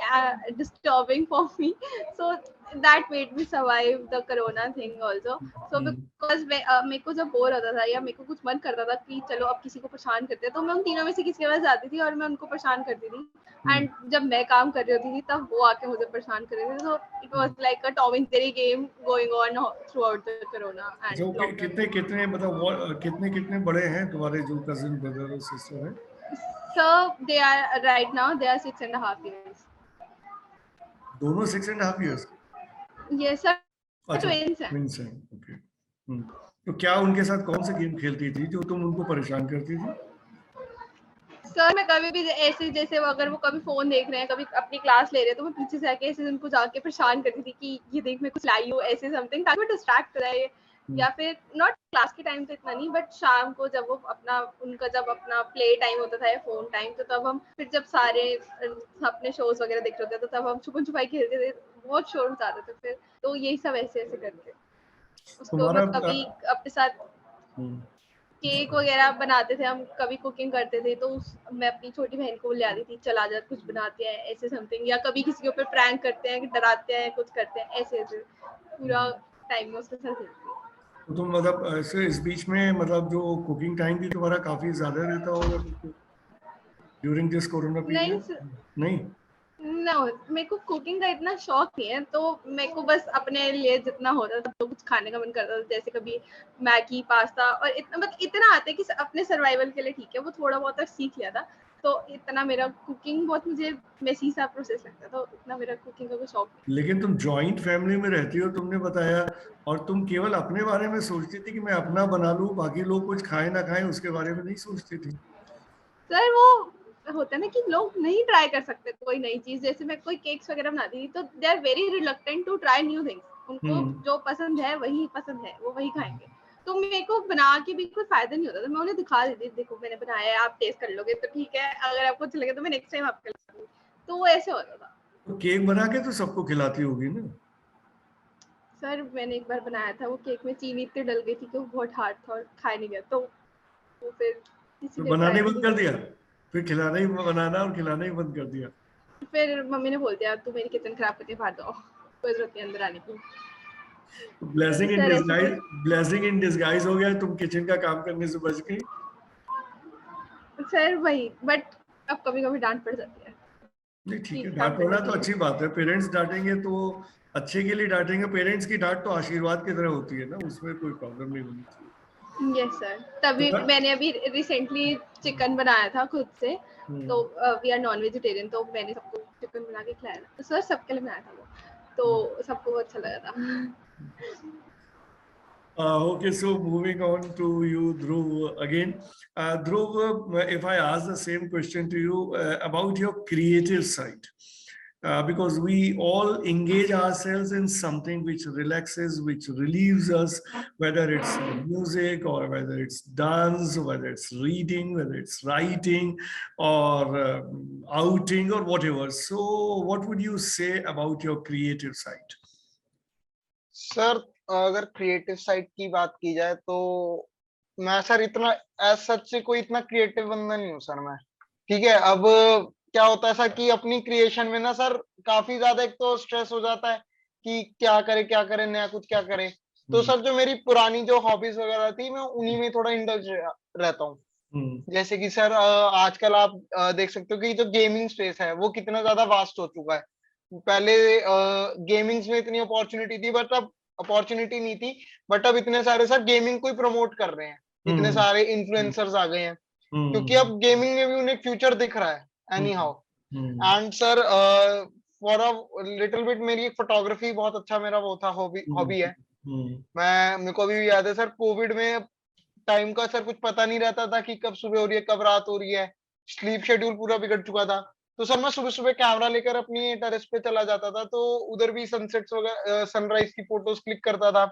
disturbing for me. So that made me survive the corona thing also. So because मेरे को जब bore होता था या मेरे को कुछ मन करता था कि चलो अब किसी को परेशान करते हैं, तो मैं उन तीनों में से किसी के पास जाती थी और मैं उनको परेशान करती थी। एंड जब मैं काम कर रही होती थी तब वो आके मुझे परेशान कर रहे थे। तो it was like a Tom and Jerry game going on through out the corona and जो कितने कितने मतलब कितने कितने बड़े हैं तुम्हारे जो कजिन ब्रदर और सिस्टर हैं? So they are right now they are 6.5 years. दोनों 6.5 years? Yes sir. अच्छा, Twins हैं। ट्विंस हैं, ओके। तो क्या उनके साथ कौन सा गेम खेलती थी जो तुम उनको परेशान करती थी? सर मैं कभी भी ऐसे जैसे अगर वो कभी फोन देख रहे हैं, कभी अपनी क्लास ले रहे हैं, तो मैं पीछे से आके ऐसे उनको जाके परेशान करती थी कि ये देख मैं कुछ लाई हूँ ऐसे समथिंग, ताकि वो डिस्ट्रैक्ट हो जाए। या फिर नॉट क्लास के टाइम तो इतना नहीं, बट शाम को जब वो उनका जब अपना प्ले टाइम होता था या फोन टाइम, तो तब हम फिर जब सारे अपने शोज वगैरह देख रहे होते तो तब हम छुपन छुपाई खेलते थे, बहुत शोर मचाते थे फिर। तो यही सब ऐसे ऐसे करके उसको मैं कभी अपने साथ केक वगैरह बनाते थे हम, कभी कुकिंग करते थे, तो मैं अपनी छोटी बहन को ले आती थी, चला जा कुछ बनाते हैं ऐसे समथिंग, या कभी किसी के ऊपर प्रैंक करते हैं, डराते हैं, कुछ करते हैं, ऐसे ऐसे पूरा टाइम में उसके साथ खेलती थी। तो तुम मतलब ऐसे इस बीच में मतलब जो कुकिंग टाइम भी तुम्हारा काफी ज्यादा रहता होगा ड्यूरिंग दिस कोरोना पीरियड? नहीं No, मेरे को कुकिंग का इतना शौक नहीं है, तो मेरे को बस अपने लिए जितना होता था तो कुछ खाने का मन करता था, जैसे कभी मैगी पास्ता, और इतना मतलब इतना आता है कि अपने सर्वाइवल के लिए ठीक है, वो थोड़ा बहुत सीख लिया था। तो इतना मेरा कुकिंग बहुत मुझे मेसी सा प्रोसेस लगता है, तो इतना मेरा कुकिंग का कोई शौक नहीं। लेकिन तुम जॉइंट फैमिली में रहती हो, तुमने बताया, और तुम केवल अपने बारे में सोचती थी कि मैं अपना बना लूं, बाकी लोग कुछ खाए ना खाएं उसके बारे में नहीं सोचती थी? सर वो होता है ना कि लोग नहीं ट्राई कर सकते कोई नई चीज, जैसे मैं कोई केक्स वगैरह बनाती थी तो they are very reluctant to try new things. उनको जो पसंद है वही पसंद है, वो वही खाएंगे। तो मेरे को बना के भी कोई फायदा नहीं होता था, मैं उन्हें दिखा देती, देखो मैंने बनाया है, आप टेस्ट कर लोगे तो ठीक है, अगर आपको अच्छा लगे तो मैं नेक्स्ट टाइम आपके लिए। तो वो ऐसे होता था। तो केक बना के तो सबको खिलाती होगी ना? सर मैंने एक बार बनाया था, वो केक में चीनी इतनी डल गई थी कि वो बहुत हार्ड था और खाया नहीं गया, तो वो फिर तो बनाने बंद कर दिया, फिर खिलाना ही बनाना और खिलाना ही बंद कर दिया? फिर मम्मी ने बोल दिया तू मेरी किचन खराब करके बाहर दो, कोई जरूरत नहीं अंदर आने की। ब्लेसिंग इन सर ऐसे डिस्गाइज, ब्लेसिंग इन डिस्गाइज हो गया, तुम किचन का काम करने से बच गई। सर वही, बट अब कभी कभी डांट पड़ जाती है। नहीं ठीक है, डांट पड़ना तो अच्छी बात है, पेरेंट्स डांटेंगे तो अच्छे के लिए डांटेंगे। पेरेंट्स की डांट तो आशीर्वाद की तरह होती है ना, उसमें कोई प्रॉब्लम नहीं होनी चाहिए। यस सर, तभी मैंने अभी रिसेंटली चिकन बनाया था खुद से, तो वी आर नॉन वेजिटेरियन, तो मैंने सबको चिकन बना के खिलाया था, तो सर सबके लिए बनाया था वो, तो सबको वो अच्छा लगा था। Okay, so moving on to you, Dhruv, again. Dhruv, if I ask the same question to you about your creative side, because we all engage ourselves in something which relaxes, which relieves us, whether it's music or whether it's dance, whether it's reading, whether it's writing or outing or whatever. So what would you say about your creative side? Sir अगर creative side की बात की जाए तो मैं sir इतना as such से कोई इतना क्रिएटिव बंदा नहीं हूँ सर मैं। ठीक है, अब क्या होता है सर कि अपनी क्रिएशन में ना सर काफी ज्यादा एक तो स्ट्रेस हो जाता है कि क्या करे नया कुछ क्या करे। तो सर जो मेरी पुरानी जो हॉबीज वगैरह थी मैं उन्हीं में थोड़ा इंडल्ज रहता हूँ। जैसे कि सर आजकल आप देख सकते हो कि जो गेमिंग स्पेस है वो कितना ज्यादा वास्ट हो चुका है। पहले गेमिंग्स में इतनी अपॉर्चुनिटी थी, बट अब अपॉर्चुनिटी नहीं थी, बट अब इतने सारे सर गेमिंग को ही प्रमोट कर रहे हैं, इतने सारे इन्फ्लुएंसर्स आ गए हैं, क्योंकि अब गेमिंग में भी उन्हें फ्यूचर दिख रहा है any how. And sir for a little bit मेरी फोटोग्राफी बहुत अच्छा मेरा वो था, हॉबी है। मेरे को अभी भी याद है सर, कोविड में टाइम का सर कुछ पता नहीं रहता था कि कब सुबह हो रही है कब रात हो रही है, स्लीप शेड्यूल पूरा बिगड़ चुका था। तो सर मैं सुबह सुबह कैमरा लेकर अपनी टेरेस पे चला जाता था, तो उधर भी सनसेट्स वगैरह सनराइज की फोटोज क्लिक करता था,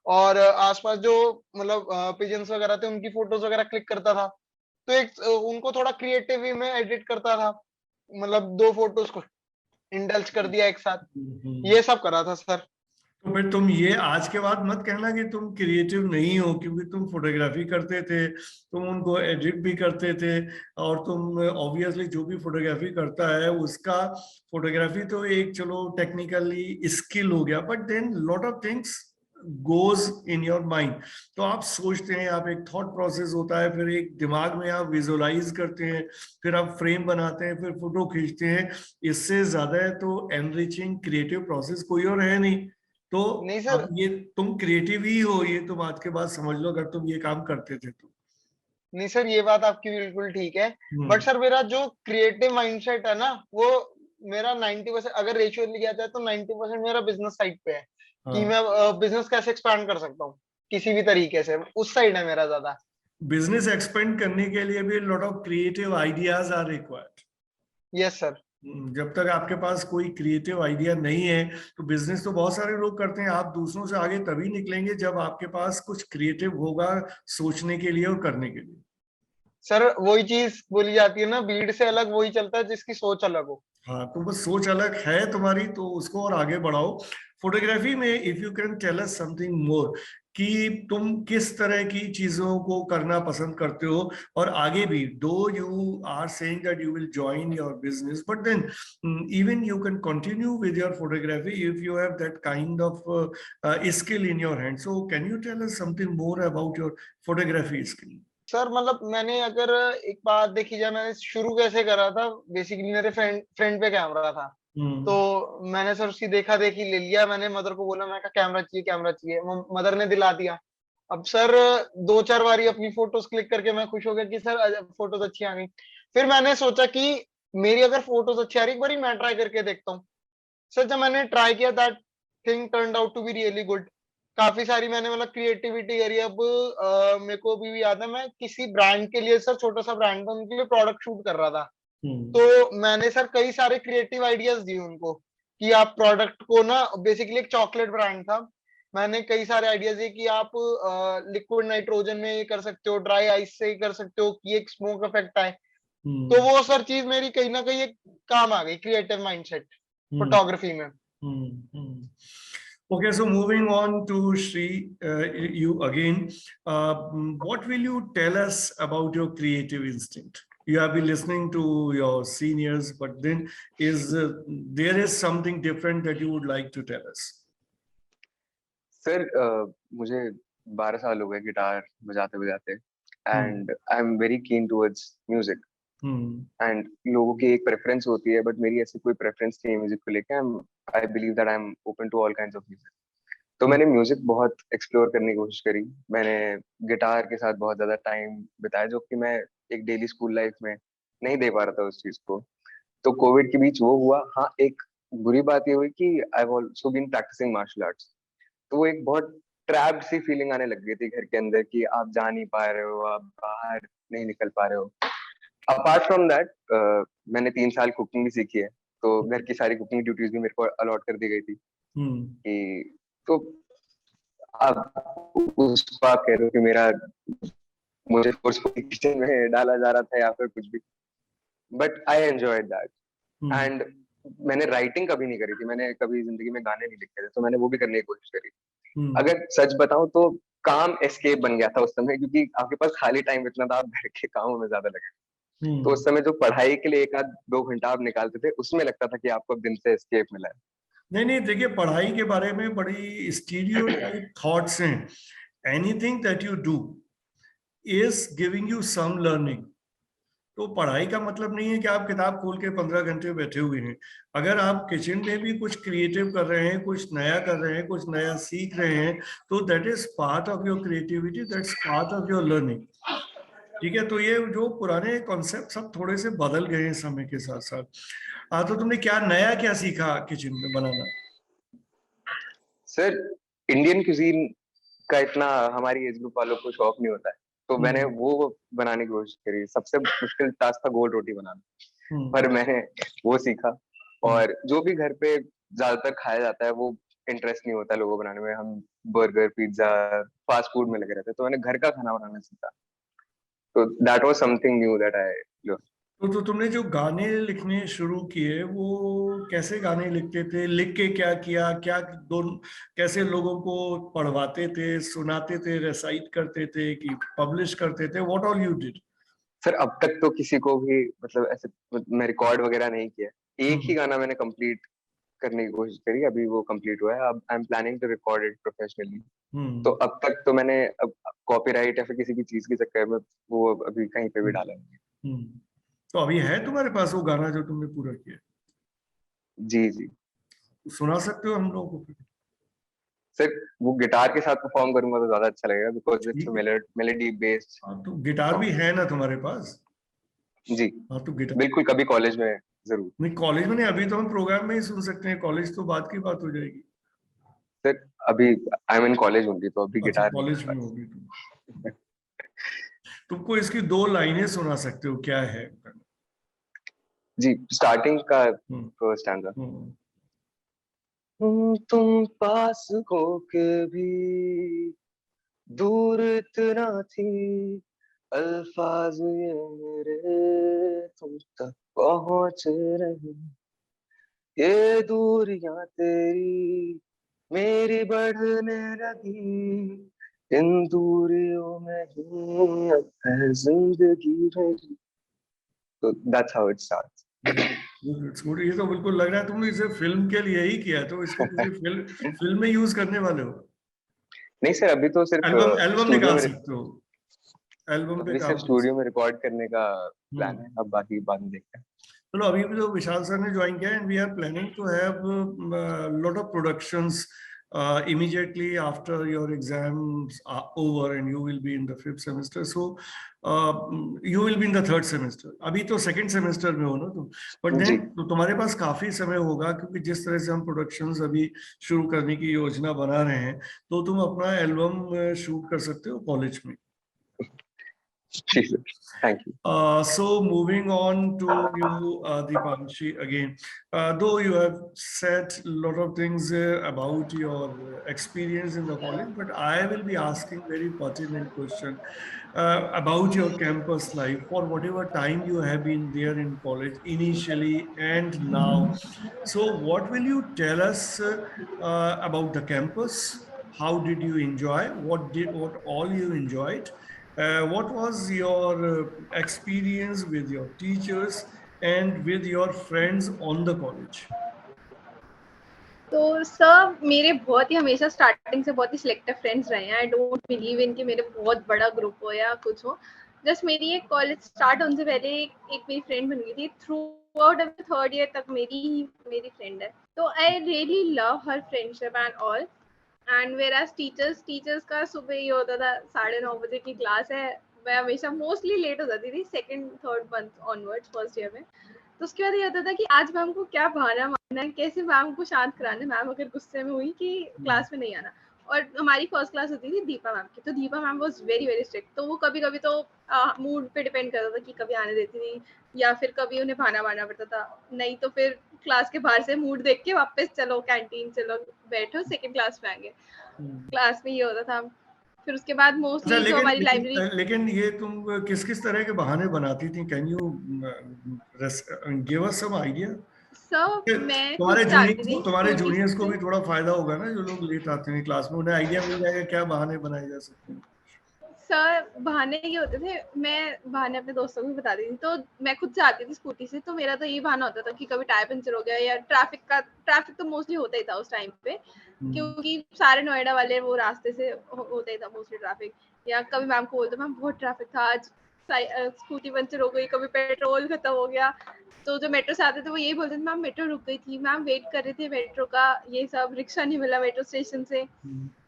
और आसपास जो मतलब पिजन्स वगैरह थे उनकी फोटोज वगैरह क्लिक करता था। तो एक उनको थोड़ा क्रिएटिव वे में एडिट करता था, मतलब 2 फोटोज को इंडल्ज कर दिया एक साथ, ये सब करा था सर। तो फिर तुम ये आज के बाद मत कहना कि तुम क्रिएटिव नहीं हो, क्योंकि तुम फोटोग्राफी करते थे, तुम उनको एडिट भी करते थे, और तुम ऑब्वियसली जो भी फोटोग्राफी करता है उसका, फोटोग्राफी तो एक चलो टेक्निकली स्किल हो गया, but then lot of things goes in your mind. तो आप सोचते हैं, आप एक थॉट प्रोसेस होता है, फिर एक दिमाग में आप विजुअलाइज करते हैं, फिर आप फ्रेम बनाते हैं, फिर फोटो खींचते हैं। इससे ज्यादा है तो एनरिचिंग क्रिएटिव प्रोसेस कोई और है नहीं। तो नहीं सर, अब ये तुम क्रिएटिव ही हो, ये तुम आज के बाद समझ लो, अगर तुम ये काम करते थे तो। नहीं सर, ये बात आपकी बिल्कुल ठीक है। But hmm. सर मेरा जो क्रिएटिव माइंडसेट है ना, वो मेरा 90% अगर रेशियो लिया जाए तो 90% मेरा बिजनेस साइड पे है, कि हाँ, मैं बिजनेस कैसे एक्सपैंड कर सकता हूँ किसी भी तरीके से, उस साइड है मेरा ज्यादा। बिजनेस एक्सपेंड करने के लिए भी lot of creative ideas are required. Yes sir. जब तक आपके पास कोई क्रिएटिव आइडिया नहीं है, तो बिजनेस तो बहुत सारे लोग करते हैं, आप दूसरों से आगे तभी निकलेंगे जब आपके पास कुछ क्रिएटिव होगा सोचने के लिए और करने के लिए। सर वही चीज बोली जाती है ना, भीड़ से अलग वही चलता है जिसकी सोच अलग हो। हाँ, तो बस सोच अलग है तुम्हारी, तो उसको और आगे बढ़ाओ। फोटोग्राफी में if you can tell us something more, कि तुम किस तरह की चीजों को करना पसंद करते हो, और आगे भी, दो you are saying that you will join your business, but then even you can continue with your photography if you have that kind of skill in your hand. So can you tell us something more about your photography skill? Sir मतलब मैंने अगर एक बात देखी जाए, मैंने शुरू कैसे करा था, बेसिकली मेरे फ्रेंड फ्रेंड पे कैमरा था, तो मैंने सर उसकी देखा देखी ले लिया। मैंने मदर को बोला, मैं कहा कैमरा चाहिए कैमरा चाहिए, मदर ने दिला दिया। अब सर दो चार बारी अपनी फोटोज क्लिक करके मैं खुश हो गया कि सर फोटोज अच्छी आ गई। फिर मैंने सोचा कि मेरी अगर फोटोज अच्छी आ रही, एक बारी मैं ट्राई करके देखता हूँ। सर जब मैंने ट्राई किया, that thing turned out to be really good. काफी सारी मैंने मतलब क्रिएटिविटी करी। अब मेरे को अभी भी याद है, मैं किसी ब्रांड के लिए, सर छोटा सा ब्रांड था, उनके लिए प्रोडक्ट शूट कर रहा था। तो मैंने सर कई सारे क्रिएटिव आइडियाज दिए उनको, कि आप प्रोडक्ट को ना, बेसिकली एक चॉकलेट ब्रांड था, मैंने कई सारे आइडियाज दिए कि आप लिक्विड नाइट्रोजन में ये कर सकते हो, ड्राई आइस से कर सकते हो कि एक स्मोक इफेक्ट आए। तो वो सर चीज मेरी कहीं ना कहीं एक काम आ गई, क्रिएटिव माइंडसेट फोटोग्राफी में। Okay, so moving on to Shri, you again. What will you tell us about your creative instinct? You have been listening to your seniors, but then there is something different that you would like to tell us? Sir मुझे 12 साल हो गए guitar बजाते बजाते, and I am very keen towards music. And लोगों की एक preference होती है, बट मेरी ऐसी कोई प्रेफरेंस नहीं है म्यूजिक को लेके। I believe that I am open to all kinds of music. तो मैंने म्यूजिक बहुत एक्सप्लोर करने की कोशिश करी। मैंने गिटार के साथ बहुत ज्यादा टाइम बिताया, जो कि मैं एक डेली स्कूल लाइफ में नहीं दे पा रहा था उस चीज को। तो कोविड के बीच वो हुआ। हाँ, एक बुरी बात ये हुई कि I have also been practising martial arts. तो वो एक बहुत ट्रैप्ड सी फीलिंग आने लग गई थी घर के अंदर, कि आप जा नहीं पा रहे हो, आप बाहर नहीं निकल पा रहे हो। अपार्ट फ्रॉम दैट, मैंने 3 साल कुकिंग भी सीखी है, तो घर की सारी कुकिंग ड्यूटीज भी मेरे को अलॉट कर दी गई थी। कि तो आप उसको आप कह रहे हो कि मुझे फोर्सफुली किचन में डाला जा रहा था या फिर कुछ भी, but I enjoyed that. And मैंने राइटिंग कभी नहीं करी थी, मैंने कभी जिंदगी में गाने नहीं लिखे थे, तो मैंने वो भी करने की कोशिश करी। अगर सच बताऊं तो काम एस्केप बन गया था उस समय, क्योंकि आपके पास खाली टाइम इतना था, आप घर के कामों में ज्यादा लगे। तो उस समय जो पढ़ाई के लिए 1-2 घंटा आप निकालते थे, उसमें लगता था कि आपको दिन से एस्केप मिला है। नहीं नहीं, देखिए, पढ़ाई के बारे में बड़ी स्टीरियोटाइप थॉट्स हैं। Anything that you do is giving you some learning. तो पढ़ाई का मतलब नहीं है कि आप किताब खोल के 15 घंटे बैठे हुए हैं। अगर आप किचन में भी कुछ क्रिएटिव कर रहे हैं, कुछ नया कर रहे हैं, कुछ नया सीख रहे हैं, तो that is part of your creativity, that's part of your learning. ठीक है, तो ये जो पुराने कॉन्सेप्ट सब थोड़े से बदल गए हैं समय के साथ साथ। तो तुमने क्या सीखा किचन में बनाना? सर, इंडियन क्यूजीन का इतना हमारी एज ग्रुप वालों को शौक नहीं होता है, तो मैंने वो बनाने की कोशिश करी। सबसे मुश्किल टास्क था गोल रोटी बनाना, पर मैंने वो सीखा। और जो भी घर पे ज्यादातर खाया जाता है, वो इंटरेस्ट नहीं होता लोगों को बनाने में। हम बर्गर, पिज्जा, फास्ट फूड में लगे रहते हैं, तो मैंने घर का खाना बनाना सीखा। तो that was something knew that I learn. तो तुमने जो गाने लिखने शुरू किए वो कैसे गाने लिखते थे, लिख के क्या किया, क्या कैसे लोगों को पढ़वाते थे, सुनाते थे, रेसाइट करते थे कि पब्लिश करते थे, what all you did? Sir अब तक तो किसी को भी मतलब ऐसे मैं रिकॉर्ड वगैरह नहीं किया। एक ही गाना मैंने कंप्लीट करने की कोशिश करी, अभी वो कंप्लीट हुआ है। अब I am planning to record it professionally. तो अब तक तो मैंने अब कॉपीराइट या फिर किसी भी चीज के चक्कर में वो अभी कहीं पे भी डाला नहीं। तो अभी है तुम्हारे पास वो गाना जो तुमने पूरा किया? जी जी सुना सकते हो हम लोगों को? सर वो गिटार के साथ परफॉर्म करूंगा तो ज्यादा अच्छा लगेगा, बिकॉज इट्स ठीक है। Melody based. हाँ, तो गिटार भी है ना तुम्हारे पास? जी हाँ तो गिटार बिल्कुल, कभी कॉलेज में जरूर। नहीं, कॉलेज में नहीं, अभी तो हम प्रोग्राम में ही सुन सकते हैं, कॉलेज तो बात की बात हो जाएगी। सर अभी I am in college only, तो अभी अच्छा, गिटार नहीं कॉलेज मेरे में पास। होगी तुम। तुमको इसकी 2 लाइनें सुना सकते हो, क्या है? जी स्टार्टिंग का हम्म, फर्स्ट स्टैंजा। हम्म, तुम पास हो के भी दूर इतना थी, अल्फाज ये मेरे तुम तक पहुंच रहे, ये दूरियां तेरी मेरी बढ़ने लगी, इन दूरियों में ही अब है जिंदगी मेरी। तो that's how it starts. It's good. ये तो बिल्कुल लग रहा है तुमने इसे फिल्म के लिए ही किया है, तो इसको किसी फिल्म में यूज करने वाले हो? नहीं सर, अभी तो सिर्फ एल्बम एल्बम स्टूडियो निकाल में, सकते हो, एल्बम पे अभी सिर्फ काम कर सकते स्टूडियो में रिकॉर्ड करने का हो। प्लान है, अब बाकी बाद में देखते हैं। चलो, अभी भी तो विशाल सर ने ज्वाइन किया, and we are planning to have lot of productions immediately after your exams are over and you will be in the 5th semester, so you will be in the 3rd semester. अभी तो 2nd semester में हो ना तुम, but ji then तो तुम्हारे पास काफी समय होगा, क्योंकि जिस तरह से हम प्रोडक्शंस अभी शुरू करने की योजना बना रहे हैं, तो तुम अपना एल्बम शूट कर सकते हो कॉलेज में। Thank you. So moving on to you, Deepanshi, again, though you have said a lot of things about your experience in the college, but I will be asking very pertinent question about your campus life for whatever time you have been there in college initially and now. So what will you tell us about the campus? How did you enjoy? What all you enjoyed? What was your experience with your teachers and with your friends on the college? तो sir मेरे बहुत ही हमेशा starting से बहुत ही selective friends रहे हैं। I don't believe in कि मेरे बहुत बड़ा ग्रुप हो या कुछ हो। जस्ट मेरी एक कॉलेज स्टार्ट होने से पहले एक मेरी फ्रेंड बन गई थी, थ्रू आउट अभी 3rd ईयर तक मेरी फ्रेंड है। तो I really love her friendship and all. And whereas teachers का सुबह ये होता था 9:30 बजे की क्लास है, मैं हमेशा मोस्टली लेट हो जाती थी 2nd 3rd month onwards 1st year में। तो उसके बाद ये होता था कि आज मैम को क्या बहाना मारना है, कैसे मैम को शांत कराना है, मैम अगर गुस्से में हुई कि क्लास में नहीं आना। और हमारी फर्स्ट क्लास होती थी दीपा मैम की, तो Deepa ma'am was very very strict. तो वो कभी कभी तो मूड पे डिपेंड करता था कि कभी आने देती थी या फिर कभी उन्हें बहाना मारना पड़ता था। नहीं तो फिर क्लास के बाहर से मूड देख के वापस चलो कैंटीन, चलो बैठो 2nd क्लास में आएंगे। क्लास में ये होता था। फिर उसके बाद अच्छा, मोस्टली जो हमारी लाइब्रेरी। लेकिन ये तुम किस किस तरह के बहाने बनाती थी? Can you give us some idea? Sir मैं खुद चाहती थी तुम्हारे स्कूटी जूनियर्स को से। भी थोड़ा फायदा होगा ना, जो लोग लेट आते हैं क्लास में, उन्हें आइडिया मिल जाएगा क्या बहाने बनाए जा सकते हैं। सर बहाने ये होते थे, मैं बहाने अपने दोस्तों को भी बताती थी। तो मैं खुद से आती थी स्कूटी से, तो मेरा तो यही बहाना होता था कि कभी टायर पंचर हो गया या ट्रैफिक तो मोस्टली होता ही था उस टाइम पे, क्योंकि सारे नोएडा वाले वो रास्ते से होता ही था मोस्टली ट्रैफिक। या कभी मैम को बोलते मैम बहुत ट्रैफिक था आज, स्कूटी पंचर हो गई, कभी पेट्रोल खत्म हो गया। तो जो मेट्रो से आते थे वो यही बोलते थे मैम मेट्रो रुक गई थी, मैम वेट कर रहे थे मेट्रो का, ये सब रिक्शा नहीं मिला मेट्रो स्टेशन से।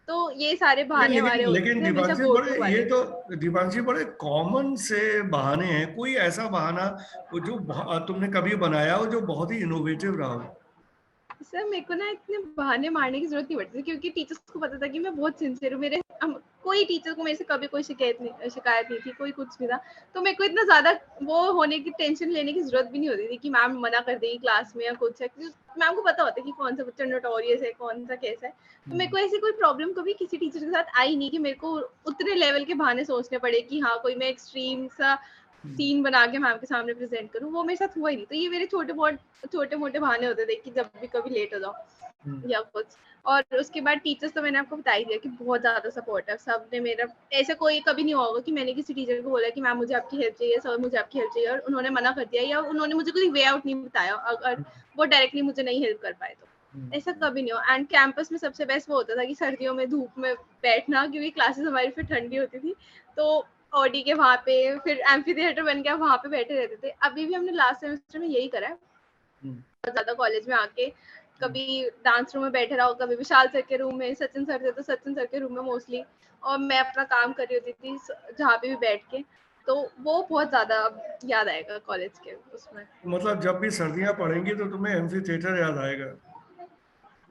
तो ये सारे लेकिन बहाने हमारे लेकिन होते लेकिन थे हमेशा दीपांशी, गो बड़े टू ये वाले। तो दीपांशी बड़े कॉमन से बहाने हैं। कोई ऐसा बहाना जो तुमने कभी बनाया हो जो बहुत ही इनोवेटिव रहा हो? सर मेरे को ना इतने बहाने मारने की जरूरत नहीं पड़ती थी, क्योंकि टीचर्स को पता था कि मैं बहुत सिंसियर हूँ। कोई टीचर को मेरे से कभी कोई शिकायत नहीं थी, कोई कुछ भी था। तो मेरे को इतना ज्यादा वो होने की टेंशन लेने की जरूरत भी नहीं होती थी कि मैम मना कर देगी क्लास में या कुछ है। मैम को पता होता है कि कौन सा बच्चा नोटोरियस है, कौन सा कैसा है। तो मेरे को ऐसी कोई प्रॉब्लम कभी किसी टीचर के साथ आई नहीं कि मेरे को उतने लेवल के बहाने सोचने पड़े कि हाँ कोई मैं एक्सट्रीम सा सीन बना के मैम के सामने प्रेजेंट करूं, वो मेरे साथ हुआ ही नहीं। तो ये मेरे छोटे मोटे बहाने होते थे कि जब भी कभी लेट हो जाओ या कुछ। और उसके बाद टीचर्स तो मैंने आपको बता ही दिया कि बहुत ज्यादा सपोर्टिव, सबने मेरा, ऐसे कोई कभी नहीं होगा कि मैंने किसी टीचर को बोला कि मैम मुझे आपकी हेल्प चाहिए, सर मुझे आपकी हेल्प चाहिए, और उन्होंने मना कर दिया या उन्होंने मुझे कोई वे आउट नहीं बताया अगर वो डायरेक्टली मुझे नहीं हेल्प कर पाए तो। ऐसा कभी नहीं हो। एंड कैंपस में सबसे बेस्ट वो होता था कि सर्दियों में धूप में बैठना, क्योंकि क्लासेस हमारी फिर ठंडी होती थी, तो ऑडी के वहाँ पे फिर एम्फी थिएटर बन गया, वहाँ पे बैठे रहते थे। अभी भी हमने लास्ट सेमेस्टर में यही करा है, बहुत ज्यादा कॉलेज में आके कभी डांस रूम में बैठे रहो, कभी विशाल सर के रूम में, सचिन सर थे तो सचिन सर के रूम में मोस्टली, और मैं अपना काम कर रही होती थी जहाँ पे भी बैठ के। तो वो बहुत ज्यादा याद आएगा कॉलेज के उसमें। मतलब जब भी सर्दियां पड़ेंगी तो तुम्हें एम्फी थिएटर याद आएगा?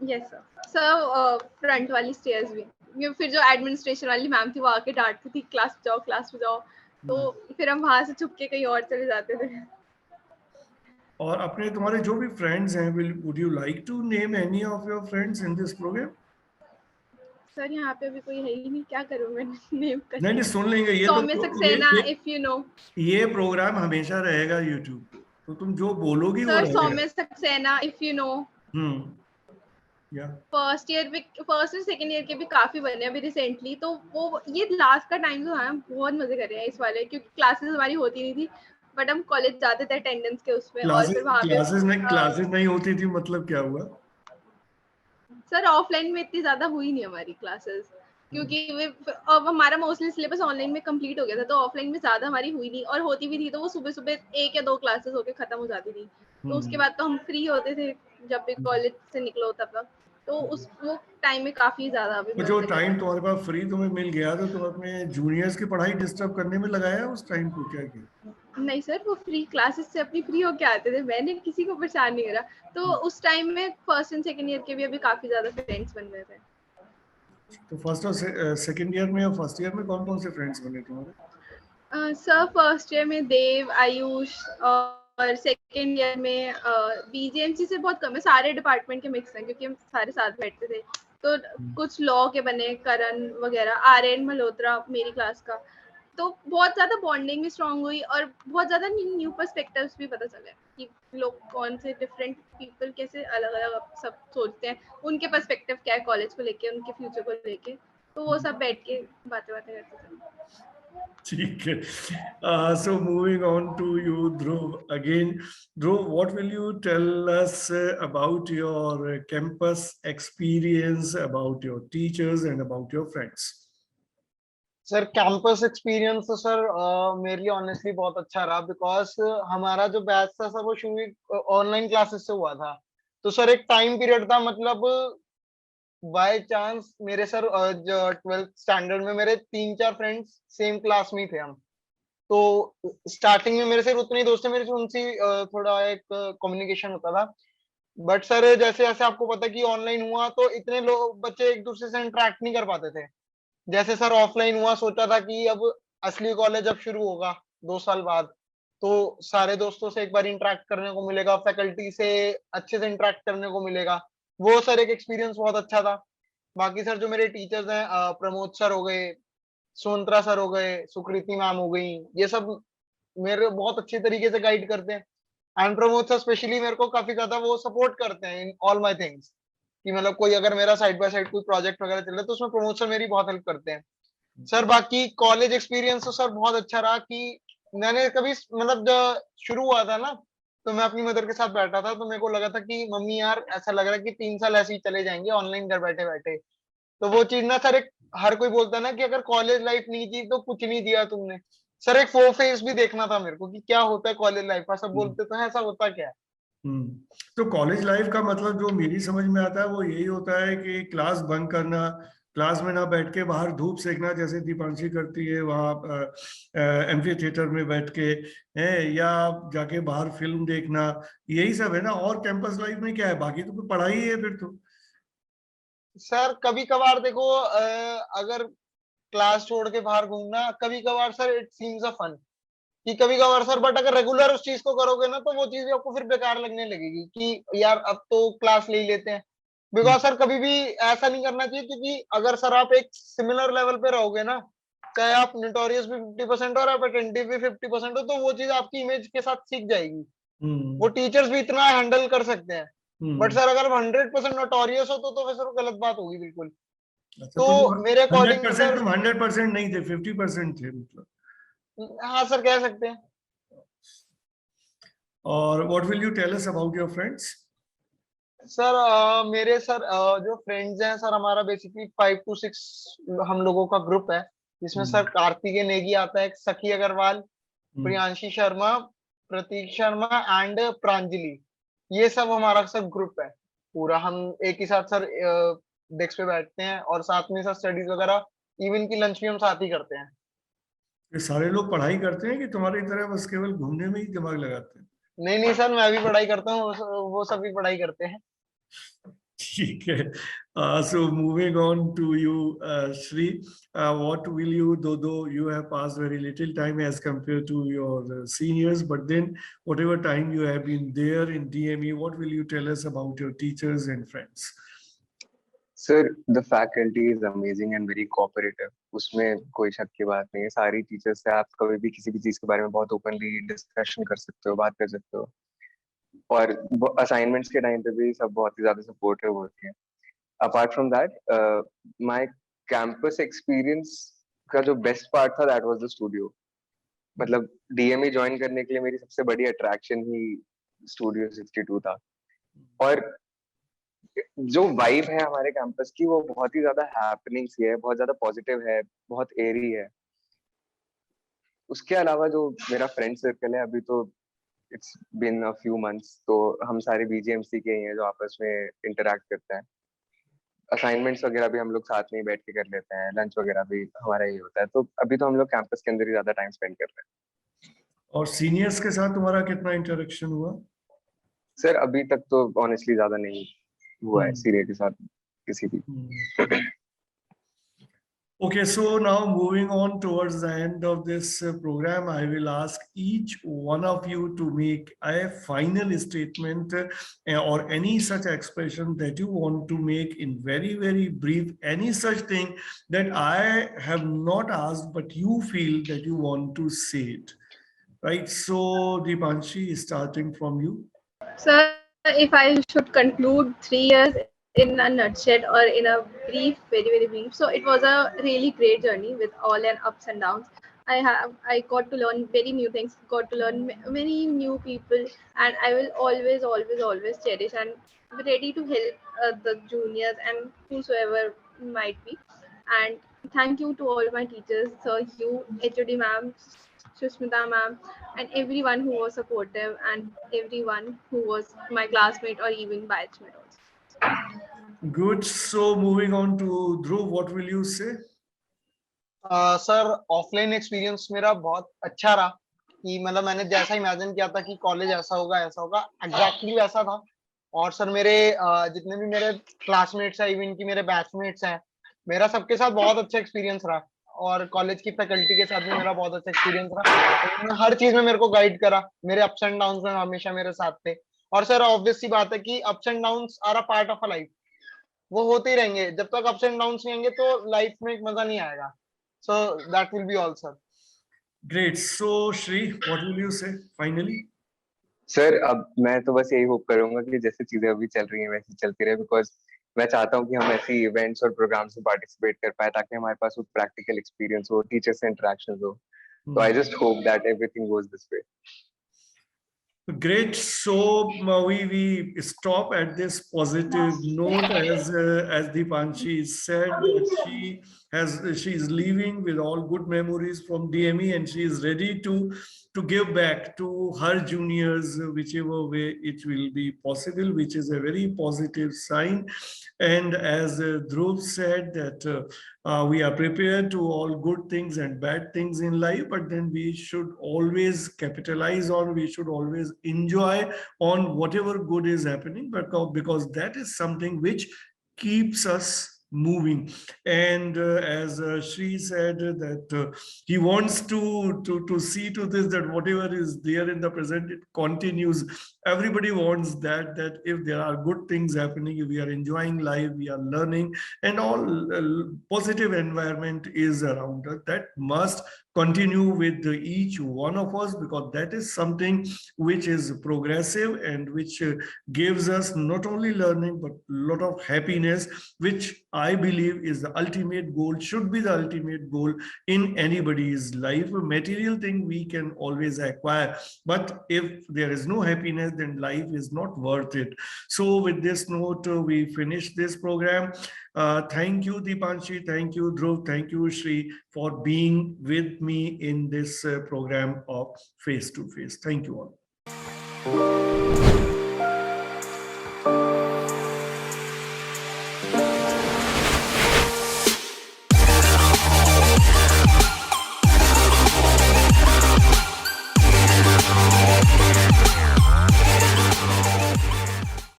यस सर फ्रंट वाली स्टेयर्स भी, ये फिर जो एडमिनिस्ट्रेशन वाली मैम थी वो आके डांटती थी क्लास पे जाओ, तो फिर हम वहां से छुप के कहीं और चले जाते थे। और अपने तुम्हारे जो भी फ्रेंड्स हैं, would you like to name any of your friends in this programme? Sir यहाँ पे अभी कोई है ही नहीं, क्या करूँ मैं नेम कर। नहीं सुन लेंगे ये तो, सौम्य सक्सेना, इफ यू नो। ये प्रोग्राम हमेशा रहेगा यूट्यूब पे, तो तुम जो बोलोगी वो सर रहेगा। सौम्य सक्सेना, इफ यू नो। या फर्स्ट और सेकंड ईयर के भी काफी बने अभी रिसेंटली, तो वो ये लास्ट का टाइम जो है बहुत मजे कर रहे हैं इस वाले, क्योंकि क्लासेस हमारी होती नहीं थी, बट हम कॉलेज जाते थे अटेंडेंस के उसमें, और फिर वहाँ पे क्लासेस नहीं होती थी मतलब क्या हुआ? सर ऑफलाइन में इतनी ज्यादा हुई नहीं हमारी क्लासेस, क्योंकि अब हमारा मोस्टली सिलेबस ऑनलाइन में कंप्लीट हो गया था, तो ऑफलाइन में ज्यादा हमारी हुई नहीं, और होती भी थी तो वो सुबह सुबह 1 या 2 क्लासेस होके खत्म हो जाती थी। तो उसके बाद तो हम फ्री होते थे जब भी कॉलेज से निकलो तब तक, तो उस वो टाइम में काफी ज्यादा अभी तो जो टाइम तुम्हारे पास फ्री तुम्हें मिल गया तो तुम अपने जूनियर्स की पढ़ाई डिस्टर्ब करने में लगाया उस टाइम को, क्या किया? नहीं सर, वो फ्री क्लासेस से अपनी फ्री होके आते थे, मैंने किसी को परेशान नहीं करा। तो उस टाइम में फर्स्ट एंड सेकंड ईयर के भी अभी काफी ज्यादा फ्रेंड्स बन गए थे। तो फर्स्ट और सेकंड ईयर में और फर्स्ट ईयर में कौन कौन से फ्रेंड्स बने तुम्हारे? सर फर्स्ट ईयर में देव, आयुष, और सेकेंड ईयर में बीजेएमसी से बहुत कम है, सारे डिपार्टमेंट के मिक्स हैं क्योंकि हम सारे साथ बैठते थे। तो कुछ लॉ के बने, करण वगैरह, आर्यन मल्होत्रा मेरी क्लास का। तो बहुत ज्यादा बॉन्डिंग भी स्ट्रांग हुई, और बहुत ज्यादा न्यू पर्सपेक्टिव्स भी पता चले कि लोग कौन से डिफरेंट पीपल कैसे अलग अलग सब सोचते हैं, उनके पर्सपेक्टिव क्या है कॉलेज को लेके, उनके फ्यूचर को लेके। तो वो सब बैठ के बातें करते थे। ठीक है। So moving on to you, Dhruv. Again, Dhruv, what will you tell us about your campus experience, about your teachers and about your friends? Sir campus experience तो सर मेरे लिए ऑनेस्टली बहुत अच्छा रहा, बिकॉज हमारा जो बैच था sir वो शुरू ऑनलाइन क्लासेस से हुआ था। तो सर एक टाइम पीरियड था, मतलब बाय चांस मेरे सर 12th स्टैंडर्ड में मेरे 3-4 फ्रेंड्स सेम क्लास में थे हम। तो स्टार्टिंग में मेरे सिर्फ उतने ही दोस्त थे, मेरे से उनसे थोड़ा एक कम्युनिकेशन होता था। बट सर जैसे जैसे आपको पता कि ऑनलाइन हुआ तो इतने लोग बच्चे एक दूसरे से इंटरेक्ट नहीं कर पाते थे। जैसे सर ऑफलाइन हुआ, सोचा था कि अब असली कॉलेज अब शुरू होगा 2 साल बाद, तो सारे दोस्तों से एक बार इंटरेक्ट करने को मिलेगा, फैकल्टी से अच्छे से इंटरेक्ट करने को मिलेगा। वो सर एक एक्सपीरियंस बहुत अच्छा था। बाकी सर जो मेरे टीचर्स हैं, प्रमोद सर हो गए, सोनत्रा सर हो गए, सुकृति मैम हो गई, ये सब मेरे बहुत अच्छे तरीके से गाइड करते हैं। एंड प्रमोद सर स्पेशली मेरे को काफी ज्यादा वो सपोर्ट करते हैं इन ऑल माय थिंग्स, कि मतलब कोई अगर मेरा साइड बाय साइड कोई प्रोजेक्ट वगैरह चल रहा है तो उसमें प्रमोद सर मेरी बहुत हेल्प करते हैं। सर बाकी कॉलेज एक्सपीरियंस तो सर बहुत अच्छा रहा कि मैंने कभी मतलब जब शुरू हुआ था ना, तो मैं अपनी मदर के साथ बैठा था, तो मेरे को लगा था कि मम्मी यार ऐसा लग रहा है कि 3 साल ऐसे ही चले जाएंगे ऑनलाइन घर बैठे बैठे। तो वो चीज ना सर, एक हर कोई बोलता है ना कि अगर कॉलेज लाइफ नहीं जी तो कुछ नहीं दिया तुमने। सर एक 4 फेज भी देखना था मेरे को कि क्या होता है कॉलेज लाइफ का, सब बोलते तो है ऐसा होता क्या है। तो कॉलेज लाइफ का मतलब जो मेरी समझ में आता है वो यही होता है कि क्लास बंक करना, क्लास में ना बैठ के बाहर धूप सेकना जैसे दीपांशी करती है वहाँ एम्फी थिएटर में बैठ के है, या जाके बाहर फिल्म देखना, यही सब है ना। और कैंपस लाइफ में क्या है? बाकी तो कोई पढ़ाई है फिर तो। सर कभी कभार देखो, अगर क्लास छोड़ के बाहर घूमना कभी कभार sir it seems a fun, कि कभी कभार सर, बट अगर रेगुलर उस चीज को करोगे ना तो वो चीज आपको फिर बेकार लगने लगेगी कि यार अब तो क्लास ले ही लेते हैं। बिकॉज सर कभी भी ऐसा नहीं करना चाहिए, क्योंकि अगर सर आप एक सिमिलर लेवल पे रहोगे ना, चाहे आप नोटोरियस भी 50% हो और आप अटेंटिव भी 50% हो, तो वो चीज आपकी इमेज के साथ सीख जाएगी। वो टीचर्स भी इतना हैंडल कर सकते हैं। बट सर अगर 100% नोटोरियस हो तो फिर सर गलत बात होगी बिल्कुल। अच्छा, तो मेरे अकॉर्डिंग 100% सर, तुम 100% नहीं थे, 50% थे मतलब। हाँ सर कह सकते हैं। और what will you tell us about your friends? Sir मेरे सर जो फ्रेंड्स हैं सर, हमारा बेसिकली 5 to 6 हम लोगों का ग्रुप है, जिसमें सर कार्तिकेय नेगी आता है, सखी अग्रवाल, प्रियांशी शर्मा, प्रतीक शर्मा एंड प्रांजलि। ये सब हमारा सर ग्रुप है पूरा। हम एक ही साथ सर डेस्क पे बैठते हैं और साथ में सर स्टडीज वगैरह, इवन की लंच भी हम साथ ही करते हैं। ये सारे लोग पढ़ाई करते हैं कि तुम्हारी तरह बस केवल घूमने में ही दिमाग लगाते हैं? नहीं नहीं सर, मैं भी पढ़ाई करता हूँ, वो सभी पढ़ाई करते हैं। ठीक है। So moving on to you, Shri, what will you, though you have passed very little time as compared to your seniors, but then whatever time you have been there in DME, what will you tell us about your teachers and friends? Sir, the faculty is amazing and very cooperative. उसमें कोई शक की बात नहीं है। सारी teachers से आप कभी भी किसी भी चीज के बारे में बहुत ओपनली डिस्कशन कर सकते हो, बात कर सकते हो। और असाइनमेंट्स के टाइम पे भी सब बहुत ही ज्यादा सपोर्टिव होती है। Apart from that, my campus experience का जो बेस्ट पार्ट था, दैट वाज द स्टूडियो। मतलब डीएमई ज्वाइन करने के लिए मेरी सबसे बड़ी अट्रैक्शन ही स्टूडियो 62 था। और जो वाइब है हमारे कैंपस की, वो बहुत ही ज्यादा हैपनिंग सी है, बहुत ज्यादा पॉजिटिव है, बहुत एरी है। उसके अलावा जो मेरा फ्रेंड सर्कल है, अभी तो it's been a few months, तो हम सारे बीजेएमसी के ही हैं जो आपस में इंटरेक्ट करते हैं। असाइनमेंट्स वगैरह भी हम लोग साथ में ही बैठ के कर लेते हैं, लंच वगैरह भी हमारा ही होता है। तो अभी तो हम लोग कैंपस के अंदर ही ज्यादा टाइम स्पेंड कर रहे हैं। और सीनियर्स के साथ तुम्हारा कितना इंटरेक्शन हुआ? सर अभी तक तो ऑनेस्टली ज्यादा नहीं हुआ है सीनियर के साथ किसी भी। Okay, so now moving on towards the end of this program, I will ask each one of you to make a final statement or any such expression that you want to make in very, very brief, any such thing that I have not asked, but you feel that you want to say it, right? So Deepanshi, starting from you. Sir, if I should conclude 3 years in a nutshell or in a brief, very, very brief. So it was a really great journey with all and ups and downs. I got to learn very new things, got to learn many new people, and I will always, always, always cherish and be ready to help the juniors and whosoever might be. And thank you to all my teachers, Sir, you, HOD ma'am, Sushmita ma'am, and everyone who was supportive and everyone who was my classmate or even batchmate also. Good. So moving on to Dhruv, what will you say? Sir offline experience मेरा बहुत अच्छा रहा। कि मतलब मैंने जैसा imagine किया था कि कॉलेज ऐसा होगा एग्जैक्टली वैसा था। और सर मेरे जितने भी मेरे क्लासमेट्स हैं, इवन की मेरे बैचमेट्स हैं, मेरा सबके साथ बहुत अच्छा एक्सपीरियंस रहा। और कॉलेज की फैकल्टी के साथ भी मेरा बहुत अच्छा एक्सपीरियंस रहा। उन्होंने हर चीज में मेरे को गाइड करा, मेरे अप्स एंड डाउन्स में हमेशा मेरे साथ थे। और सर ऑब्वियस सी बात है कि ups and downs are a part of a life, वो होते ही रहेंगे। जब तक अप्स एंड डाउन्स नहीं आएंगे तो लाइफ में एक मजा नहीं आएगा। So that will be all, sir. Great. So Shri, what will you say finally? Sir अब मैं तो बस यही होप करूंगा कि जैसे चीजें अभी चल रही हैं वैसे चलती रहे, बिकॉज मैं चाहता हूँ कि हम ऐसी इवेंट्स और प्रोग्राम्स में पार्टिसिपेट कर पाए ताकि हमारे पास वो प्रैक्टिकल एक्सपीरियंस हो, टीचर से इंटरेक्शन हो। तो I just hope that everything goes this way. Great. So we stop at this positive note as Deepanshi said that she is leaving with all good memories from DME and she is ready to give back to her juniors whichever way it will be possible, which is a very positive sign. And as Dhruv said that we are prepared to all good things and bad things in life, but then we should always capitalize on, we should always enjoy on whatever good is happening, because that is something which keeps us moving. And as Shri said, that he wants to see to this, that whatever is there in the present, it continues. Everybody wants that if there are good things happening, if we are enjoying life, we are learning, and all positive environment is around us, that must continue with each one of us, because that is something which is progressive and which gives us not only learning but a lot of happiness, which I believe is the ultimate goal, should be the ultimate goal in anybody's life. A material thing we can always acquire, but if there is no happiness, then life is not worth it. So with this note, we finish this program. Thank you, Deepanshi. Thank you, Dhruv. Thank you, Shri, for being with me in this program of Face to Face. Thank you all.